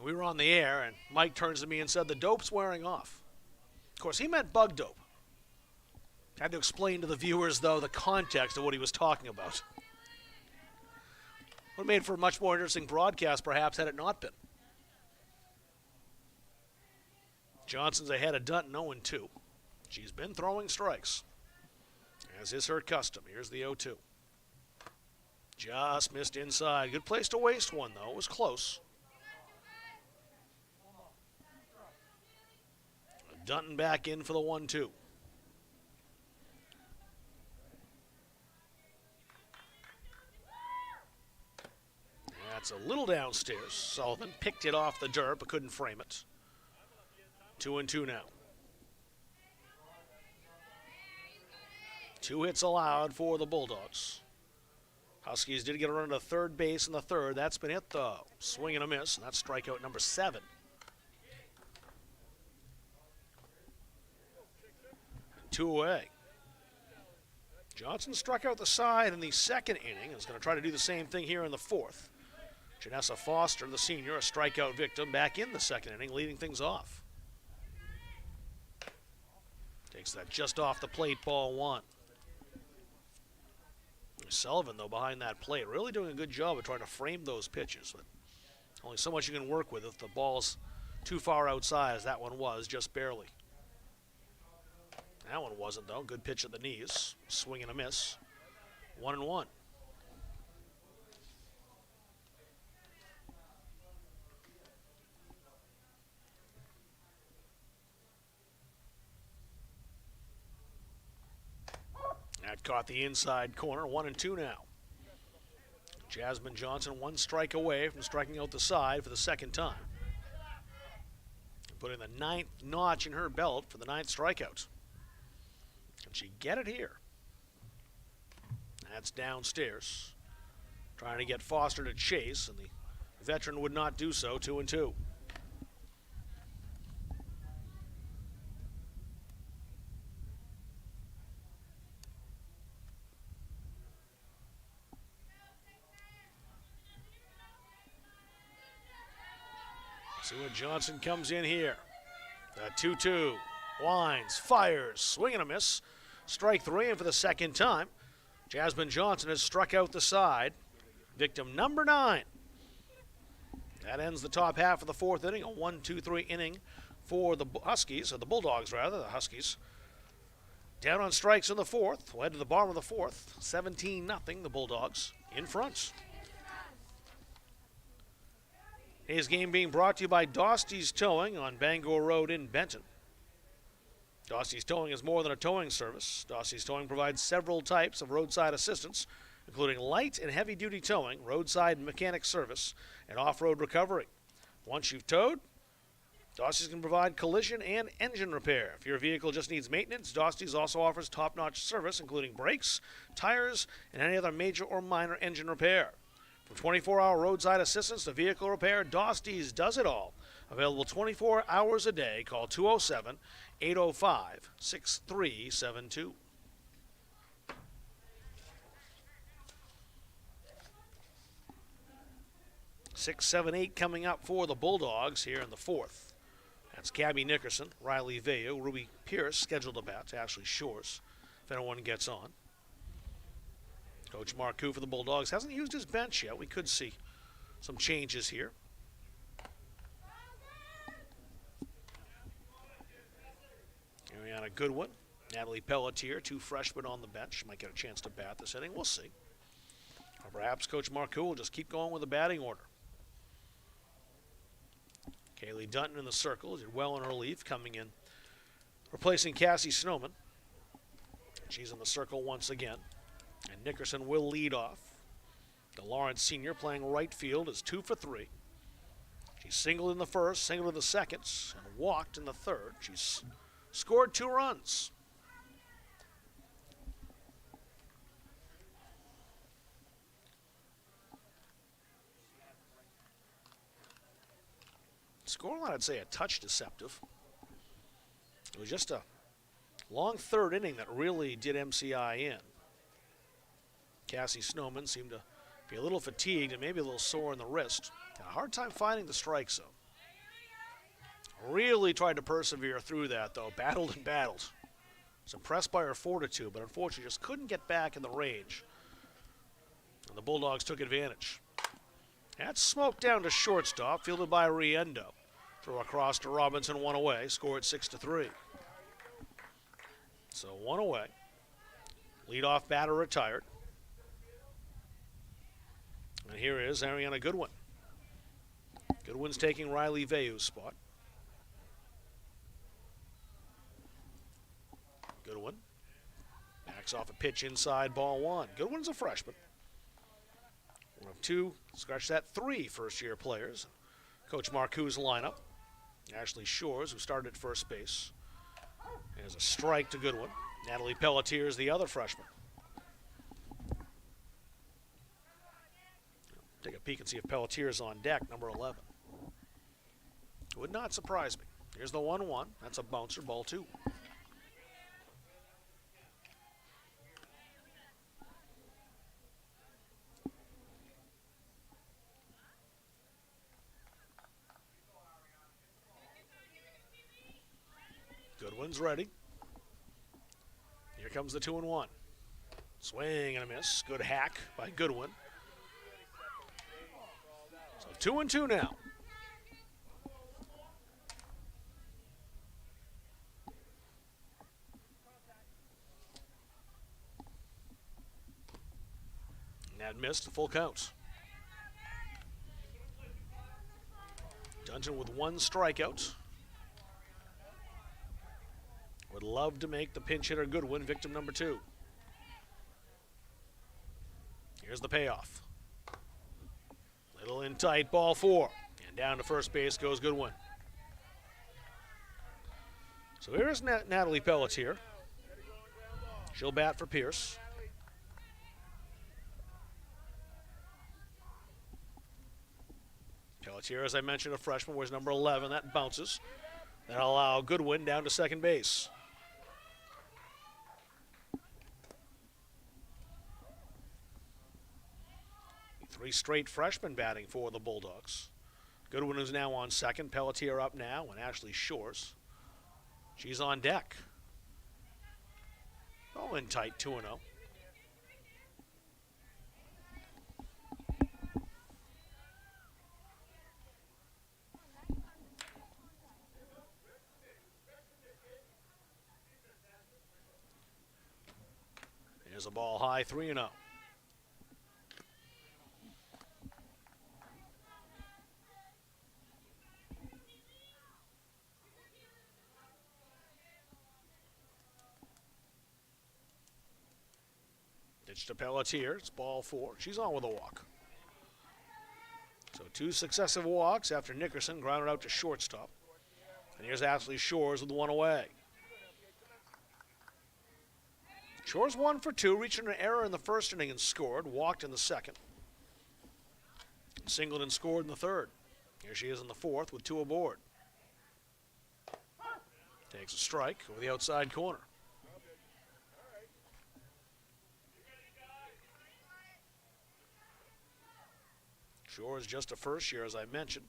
We were on the air, and Mike turns to me and said, "The dope's wearing off." Of course, he meant bug dope. I had to explain to the viewers, though, the context of what he was talking about. Would have made for a much more interesting broadcast, perhaps, had it not been. Johnson's ahead of Dunton, 0-2. She's been throwing strikes, as is her custom. Here's the 0-2. Just missed inside. Good place to waste one, though. It was close. Dunton back in for the 1-2. That's a little downstairs. Sullivan picked it off the dirt but couldn't frame it. 2-2 now. 2 hits allowed for the Bulldogs. Huskies did get a run to third base in the third. That's been hit, though. Swing and a miss, and that's strikeout number 7. 2 away. Johnson struck out the side in the 2nd inning and is going to try to do the same thing here in the 4th. Janessa Foster, the senior, a strikeout victim, back in the 2nd inning, leading things off. Takes that just off the plate, ball 1. Sullivan, though, behind that plate, really doing a good job of trying to frame those pitches. But only so much you can work with if the ball's too far outside, as that one was, just barely. That one wasn't, though. Good pitch at the knees. Swing and a miss. 1-1. That caught the inside corner. 1-2 now. Jasmine Johnson 1 strike away from striking out the side for the 2nd time. Putting the 9th notch in her belt for the 9th strikeout. Can she get it here? That's downstairs. Trying to get Foster to chase, and the veteran would not do so. 2-2. See what Johnson comes in here. The 2-2. Winds, fires, swing and a miss. Strike 3, and for the second time, Jasmine Johnson has struck out the side. Victim number 9. That ends the top half of the fourth inning, a 1-2-3 inning for the Huskies, or the Bulldogs rather, the Huskies. Down on strikes in the fourth. We'll head to the bottom of the fourth. 17-0, the Bulldogs in front. Today's game being brought to you by Dosty's Towing on Bangor Road in Benton. Dosty's Towing is more than a towing service. Dosty's Towing provides several types of roadside assistance, including light and heavy-duty towing, roadside mechanic service, and off-road recovery. Once you've towed, Dosty's can provide collision and engine repair. If your vehicle just needs maintenance, Dosty's also offers top-notch service, including brakes, tires, and any other major or minor engine repair. From 24-hour roadside assistance to vehicle repair, Dosty's does it all. Available 24 hours a day. Call 207-805-6372. 6-7-8 coming up for the Bulldogs here in the fourth. That's Gabby Nickerson, Riley Veyu, Ruby Pierce scheduled to bat, Ashley Shores, if anyone gets on. Coach Marcoux for the Bulldogs hasn't used his bench yet. We could see some changes here. Ariana Goodwin, Natalie Pelletier, 2 freshmen on the bench. Might get a chance to bat this inning. We'll see. Or perhaps Coach Marcoux will just keep going with the batting order. Kaylee Dutton in the circle. Did well in relief, coming in, replacing Cassie Snowman. She's in the circle once again. And Nickerson will lead off. The Lawrence senior playing right field is 2 for 3. She singled in the first, singled in the second, and walked in the third. She's scored 2 runs. Scoreline, I'd say a touch deceptive. It was just a long third inning that really did MCI in. Cassie Snowman seemed to be a little fatigued and maybe a little sore in the wrist. Had a hard time finding the strikes, though. Really tried to persevere through that, though. Battled and battled. Was impressed by her fortitude, but unfortunately just couldn't get back in the range. And the Bulldogs took advantage. That's smoked down to shortstop, fielded by Riendo. Throw across to Robinson, 1 away, scored 6-3. So 1 away. Leadoff batter retired. And here is Ariana Goodwin. Goodwin's taking Riley Veyu's spot. Goodwin backs off a pitch inside, ball 1. Goodwin's a freshman. One of 2, scratch that, 3 first-year players. Coach Marcoux's lineup. Ashley Shores, who started at first base. There's a strike to Goodwin. Natalie Pelletier is the other freshman. Take a peek and see if Pelletier is on deck, number 11. Would not surprise me. Here's the 1-1. That's a bouncer, ball 2. Goodwin's ready. Here comes the 2-1. Swing and a miss. Good hack by Goodwin. So 2-2 now. And that missed, a full count. Dungeon with 1 strikeout. Would love to make the pinch hitter Goodwin victim number 2. Here's the payoff. Little in tight, ball 4. And down to first base goes Goodwin. So here's Natalie Pelletier. She'll bat for Pierce. Pelletier, as I mentioned, a freshman, wears number 11. That bounces. That'll allow Goodwin down to second base. 3 straight freshmen batting for the Bulldogs. Goodwin is now on second. Pelletier up now, and Ashley Shores. She's on deck. All in tight, 2-0. Here's a ball high, 3-0. Pitch to Pelletier. It's ball 4. She's on with a walk. So 2 successive walks after Nickerson grounded out to shortstop. And here's Ashley Shores with 1 away. Shores 1 for 2, reaching an error in the first inning and scored. Walked in the second. Singled and scored in the third. Here she is in the fourth with 2 aboard. Takes a strike over the outside corner. Shores just a first year, as I mentioned.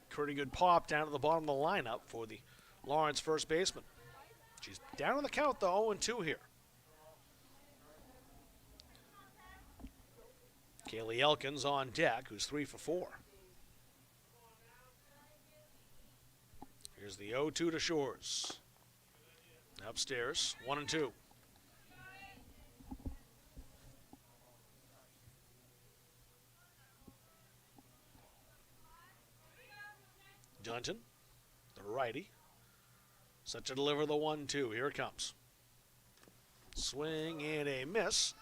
Pretty good pop down to the bottom of the lineup for the Lawrence first baseman. She's down on the count, though, 0-2 here. Kaylee Elkins on deck, who's 3 for 4. Here's the 0-2 to Shores. Upstairs, 1-2. Dunton, the righty, set to deliver the 1-2. Here it comes. Swing and a miss.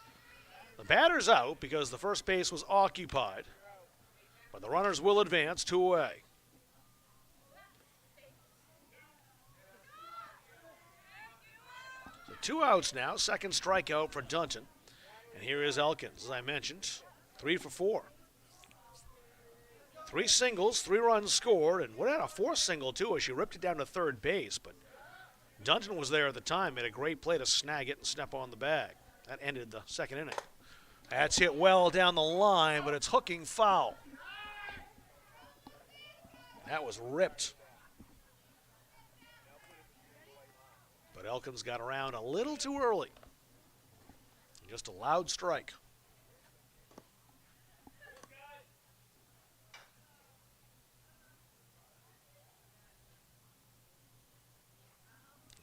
The batter's out because the first base was occupied, but the runners will advance 2 away. So 2 outs now, second strikeout for Dunton. And here is Elkins, as I mentioned, 3 for 4. 3 singles, 3 runs scored, and would have had a 4th single, too, as she ripped it down to third base. But Dunton was there at the time, made a great play to snag it and step on the bag. That ended the second inning. That's hit well down the line, but it's hooking foul. That was ripped. But Elkins got around a little too early. Just a loud strike.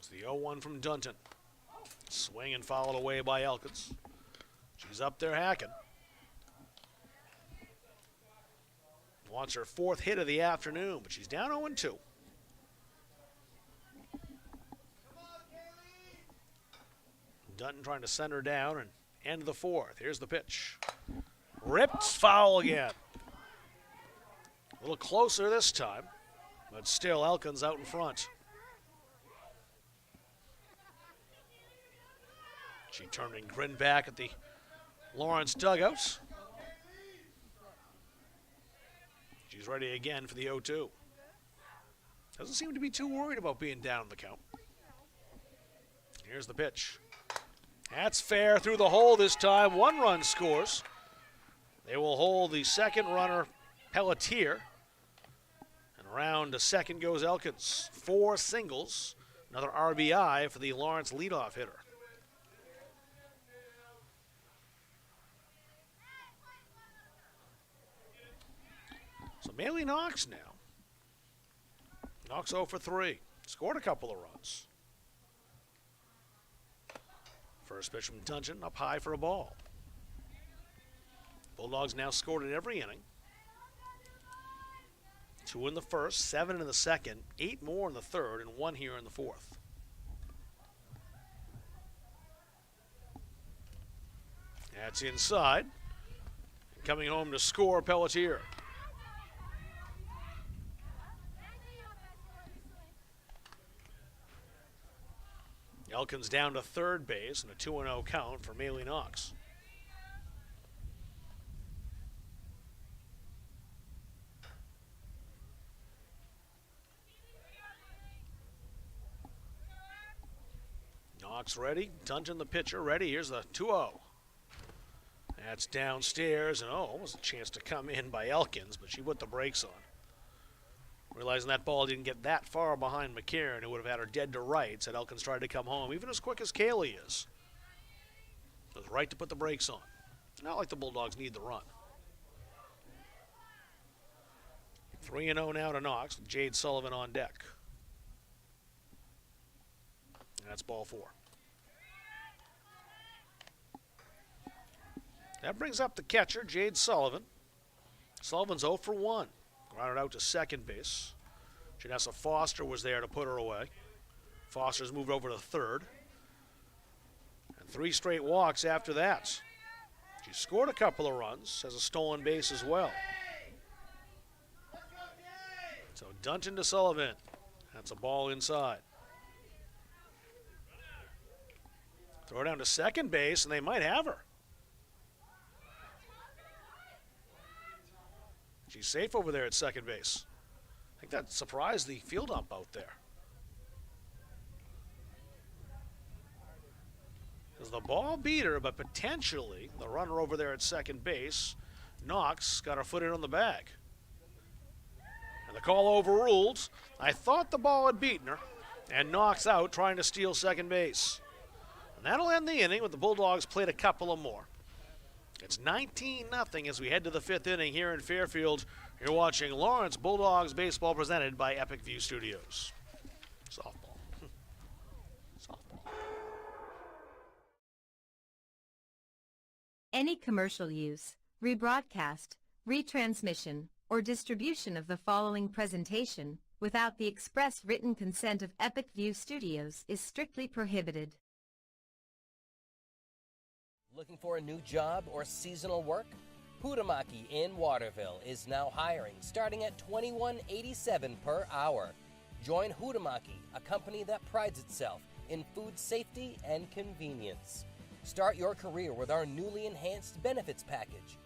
The 0-1 from Dunton. Swing and fouled away by Elkins. She's up there hacking. Wants her 4th hit of the afternoon, but she's down 0-2. Dunton trying to send her down and end the 4th. Here's the pitch. Ripped, foul again. A little closer this time, but still Elkins out in front. She turned and grinned back at the Lawrence dugouts. She's ready again for the 0-2. Doesn't seem to be too worried about being down in the count. Here's the pitch. That's fair through the hole this time. 1 run scores. They will hold the second runner, Pelletier. And around to second goes Elkins. 4 singles. Another RBI for the Lawrence leadoff hitter. So Maylee Knox now. Knox 0 for 3. Scored a couple of runs. First pitch from Dungeon, up high for a ball. Bulldogs now scored in every inning. 2 in the first, 7 in the second, 8 more in the third, and 1 here in the fourth. That's inside. Coming home to score, Pelletier. Elkins down to third base and a 2-0 count for Maylee Knox. Knox ready. Dungeon the pitcher ready. Here's the 2-0. That's downstairs, and almost a chance to come in by Elkins, but she put the brakes on. Realizing that ball didn't get that far behind McCarron, who would have had her dead to rights had Elkins tried to come home, even as quick as Kaylee is. It was right to put the brakes on. Not like the Bulldogs need the run. 3-0 now to Knox with Jade Sullivan on deck. And that's ball 4. That brings up the catcher, Jade Sullivan. Sullivan's 0 for 1. Grounded out to second base. Janessa Foster was there to put her away. Foster's moved over to third. And 3 straight walks after that. She scored a couple of runs, has a stolen base as well. So Dunton to Sullivan. That's a ball inside. Throw down to second base, and they might have her. She's safe over there at second base. I think that surprised the field ump out there. Because the ball beat her, but potentially the runner over there at second base, Knox, got her foot in on the bag. And the call overruled. I thought the ball had beaten her, and Knox out trying to steal second base. And that'll end the inning, with the Bulldogs played a couple of more. It's 19-0 as we head to the 5th inning here in Fairfield. You're watching Lawrence Bulldogs baseball presented by Epic View Studios. Softball. Softball. Any commercial use, rebroadcast, retransmission, or distribution of the following presentation without the express written consent of Epic View Studios is strictly prohibited. Looking for a new job or seasonal work? Hutamaki in Waterville is now hiring, starting at $21.87 per hour. Join Hutamaki, a company that prides itself in food safety and convenience. Start your career with our newly enhanced benefits package.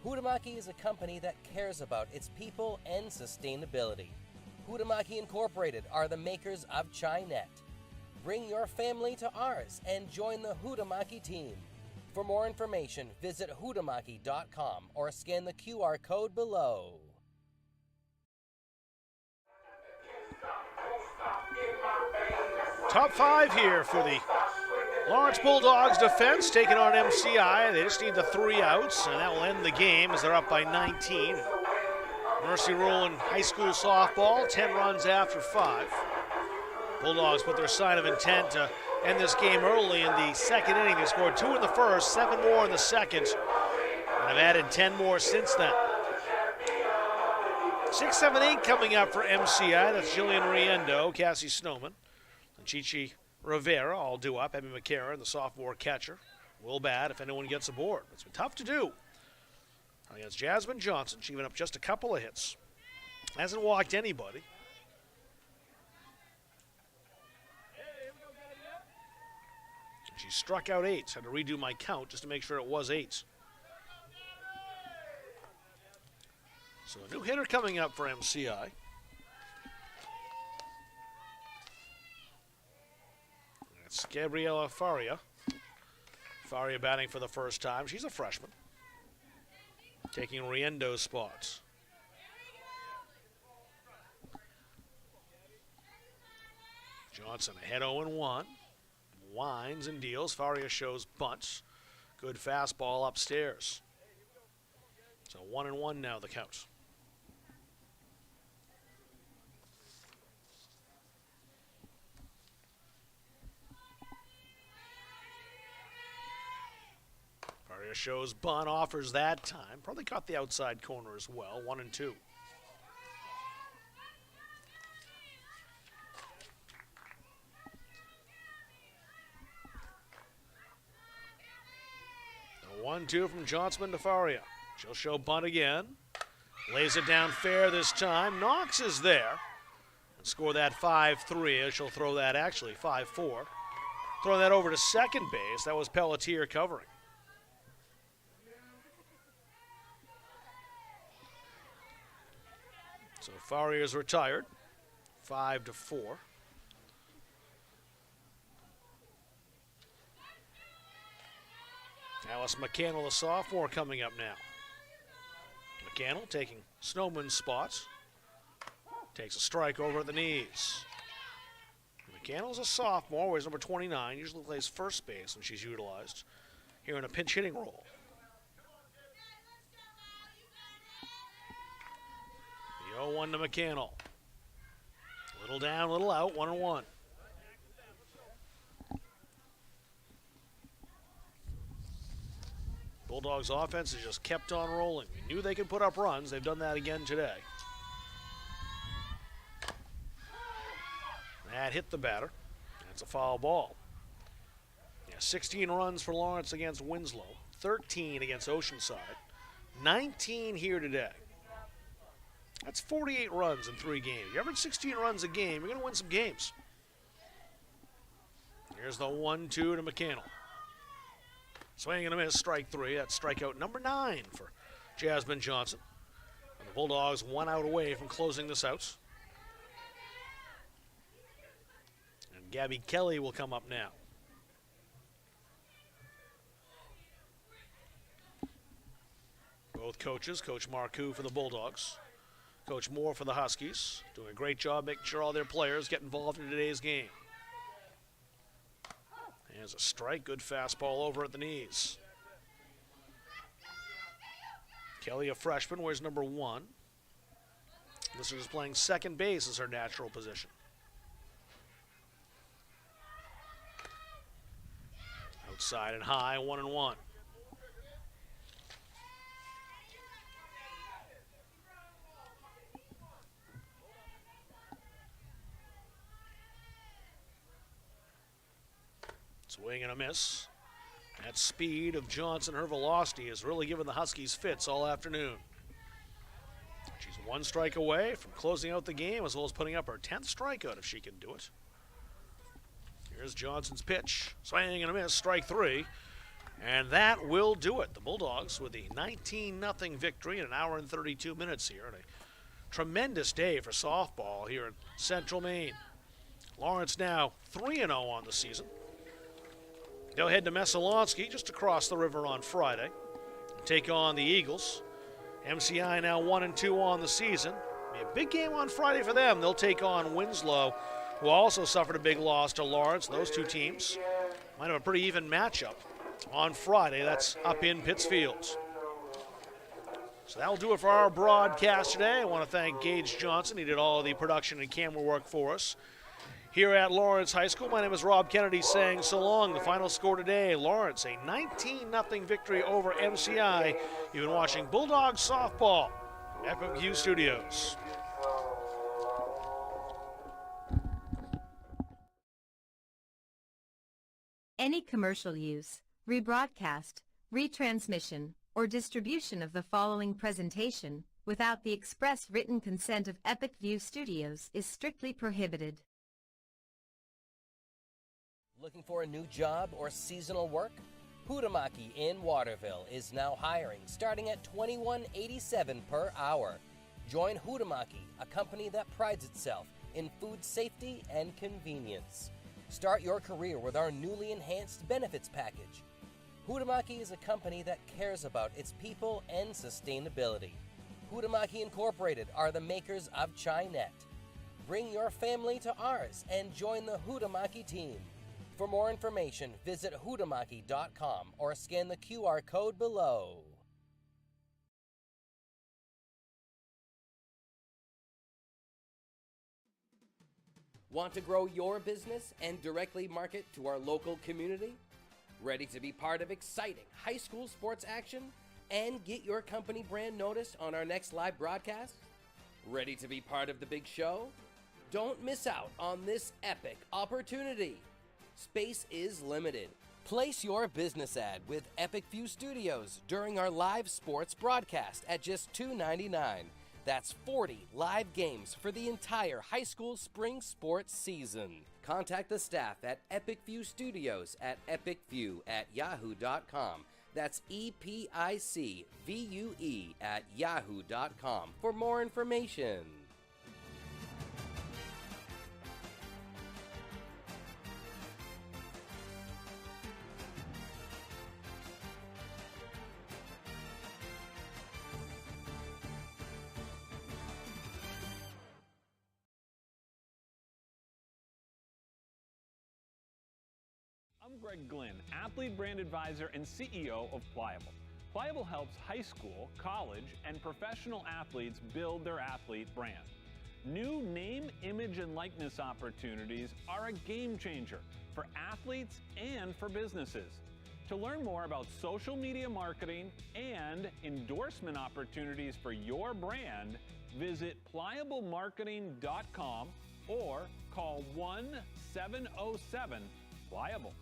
Hutamaki is a company that cares about its people and sustainability. Hutamaki Incorporated are the makers of Chinet. Bring your family to ours and join the Hutamaki team. For more information, visit hutamaki.com or scan the QR code below. Top 5 here for the Lawrence Bulldogs defense, taking on MCI. They just need the 3 outs, and that will end the game as they're up by 19. Mercy Rule high school softball, 10 runs after 5. Bulldogs put their sign of intent to end this game early in the 2nd inning. They scored 2 in the 1st, 7 more in the 2nd, and have added 10 more since then. 6, 7, 8 coming up for MCI. That's Jillian Riendo, Cassie Snowman, and Chichi Rivera all due up. Abby McCarron, the sophomore catcher, will bat if anyone gets aboard. It's been tough to do against Jasmine Johnson. She went up just a couple of hits. Hasn't walked anybody. She struck out 8. Had to redo my count just to make sure it was 8. So a new hitter coming up for MCI. That's Gabriela Faria. Faria batting for the first time. She's a freshman. Taking Riendo's spot. Johnson ahead 0-1. Winds and deals. Faria shows bunts. Good fastball upstairs. So 1-1 now the count. Faria shows bunt, offers that time. Probably caught the outside corner as well. 1-2. The 1-2 from Johnsman to Faria. She'll show bunt again. Lays it down fair this time. Knox is there. And score that 5-3. She'll throw that actually 5-4. Throwing that over to second base. That was Pelletier covering. So Faria's retired. 5-4. Alice McCannell, the sophomore, coming up now. McCannell taking Snowman's spots. Takes a strike over at the knees. McCannell's a sophomore, wears number 29, usually plays first base when she's utilized. Here in a pinch hitting role. The 0-1 to McCannell. Little down, little out, 1-1. Bulldogs offense has just kept on rolling. We knew they could put up runs. They've done that again today. That hit the batter. That's a foul ball. Yeah, 16 runs for Lawrence against Winslow. 13 against Oceanside. 19 here today. That's 48 runs in 3 games. You average 16 runs a game, you're going to win some games. Here's the 1-2 to McCannell. Swing and a miss, strike 3. That's strikeout number 9 for Jasmine Johnson. And the Bulldogs 1 out away from closing this out. And Gabby Kelly will come up now. Both coaches, Coach Marcoux for the Bulldogs, Coach Moore for the Huskies, doing a great job making sure all their players get involved in today's game. There's a strike, good fastball over at the knees. Kelly, a freshman, wears number 1. This is playing second base as her natural position. Outside and high, 1-1. Swing and a miss. That speed of Johnson, her velocity, has really given the Huskies fits all afternoon. She's 1 strike away from closing out the game, as well as putting up her 10th strikeout if she can do it. Here's Johnson's pitch. Swing and a miss, strike 3. And that will do it. The Bulldogs with the 19-0 victory in an hour and 32 minutes here. And a tremendous day for softball here in Central Maine. Lawrence now 3-0 on the season. They'll head to Messalonskee, just across the river on Friday, take on the Eagles. MCI now 1-2 on the season. Be a big game on Friday for them. They'll take on Winslow, who also suffered a big loss to Lawrence. Those two teams might have a pretty even matchup on Friday. That's up in Pittsfield. So that'll do it for our broadcast today. I want to thank Gage Johnson. He did all of the production and camera work for us here at Lawrence High School. My name is Rob Kennedy saying so long. The final score today, Lawrence, a 19-0 victory over MCI. You've been watching Bulldogs softball, Epic View Studios. Any commercial use, rebroadcast, retransmission, or distribution of the following presentation without the express written consent of Epic View Studios is strictly prohibited. Looking for a new job or seasonal work? Hutamaki in Waterville is now hiring, starting at $21.87 per hour. Join Hutamaki, a company that prides itself in food safety and convenience. Start your career with our newly enhanced benefits package. Hutamaki is a company that cares about its people and sustainability. Hutamaki Incorporated are the makers of Chinet. Bring your family to ours and join the Hutamaki team. For more information, visit hutamaki.com or scan the QR code below. Want to grow your business and directly market to our local community? Ready to be part of exciting high school sports action and get your company brand noticed on our next live broadcast? Ready to be part of the big show? Don't miss out on this epic opportunity. Space is limited. Place your business ad with Epic View Studios during our live sports broadcast at just $2.99. That's 40 live games for the entire high school spring sports season. Contact the staff at Epic View Studios at epicview@yahoo.com. That's EPICVUE@yahoo.com for more information. Greg Glynn, athlete brand advisor and CEO of Pliable. Pliable helps high school, college, and professional athletes build their athlete brand. New name, image, and likeness opportunities are a game changer for athletes and for businesses. To learn more about social media marketing and endorsement opportunities for your brand, visit pliablemarketing.com or call 1-707-PLIABLE.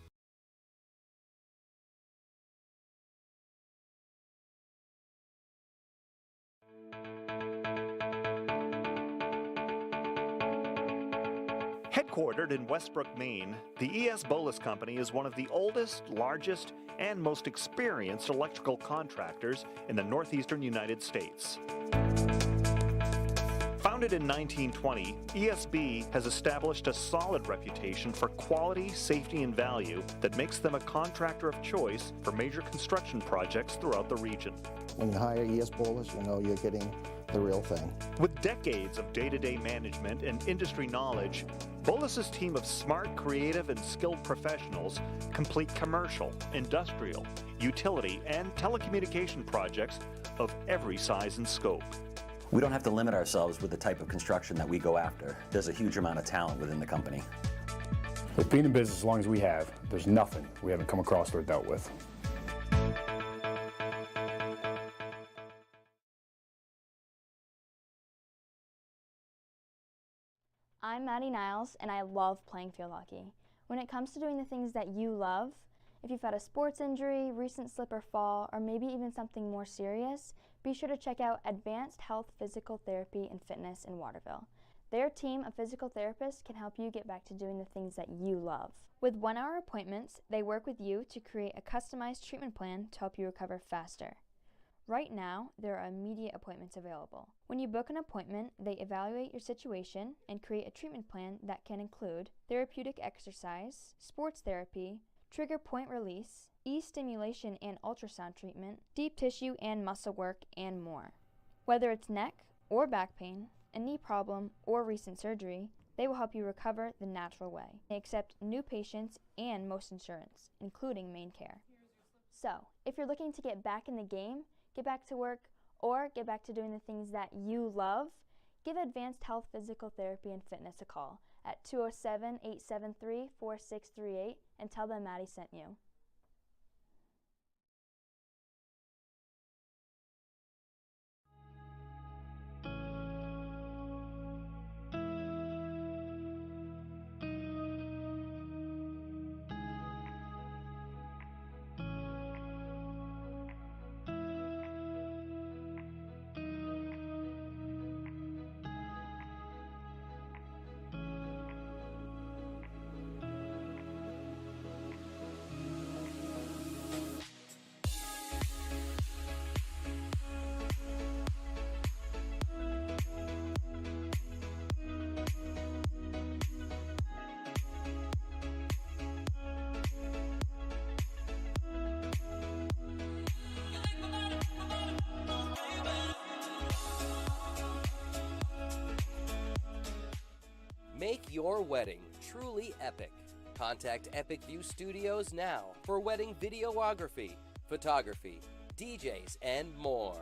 Headquartered in Westbrook, Maine, the ES Bolus Company is one of the oldest, largest, and most experienced electrical contractors in the northeastern United States. Founded in 1920, ESB has established a solid reputation for quality, safety, and value that makes them a contractor of choice for major construction projects throughout the region. When you hire ES Bolus, you know you're getting the real thing. With decades of day-to-day management and industry knowledge, Bolus's team of smart, creative, and skilled professionals complete commercial, industrial, utility, and telecommunication projects of every size and scope. We don't have to limit ourselves with the type of construction that we go after. There's a huge amount of talent within the company. With being in business as long as we have, there's nothing we haven't come across or dealt with. I'm Maddie Niles, and I love playing field hockey. When it comes to doing the things that you love, if you've had a sports injury, recent slip or fall, or maybe even something more serious, be sure to check out Advanced Health Physical Therapy and Fitness in Waterville. Their team of physical therapists can help you get back to doing the things that you love. With 1-hour appointments, they work with you to create a customized treatment plan to help you recover faster. Right now, there are immediate appointments available. When you book an appointment, they evaluate your situation and create a treatment plan that can include therapeutic exercise, sports therapy, trigger point release, e-stimulation and ultrasound treatment, deep tissue and muscle work, and more. Whether it's neck or back pain, a knee problem, or recent surgery, they will help you recover the natural way. They accept new patients and most insurance, including Maine Care. So, if you're looking to get back in the game, get back to work, or get back to doing the things that you love, give Advanced Health Physical Therapy and Fitness a call at 207-873-4638 and tell them Maddie sent you. Make your wedding truly epic. Contact Epic View Studios now for wedding videography, photography, DJs, and more.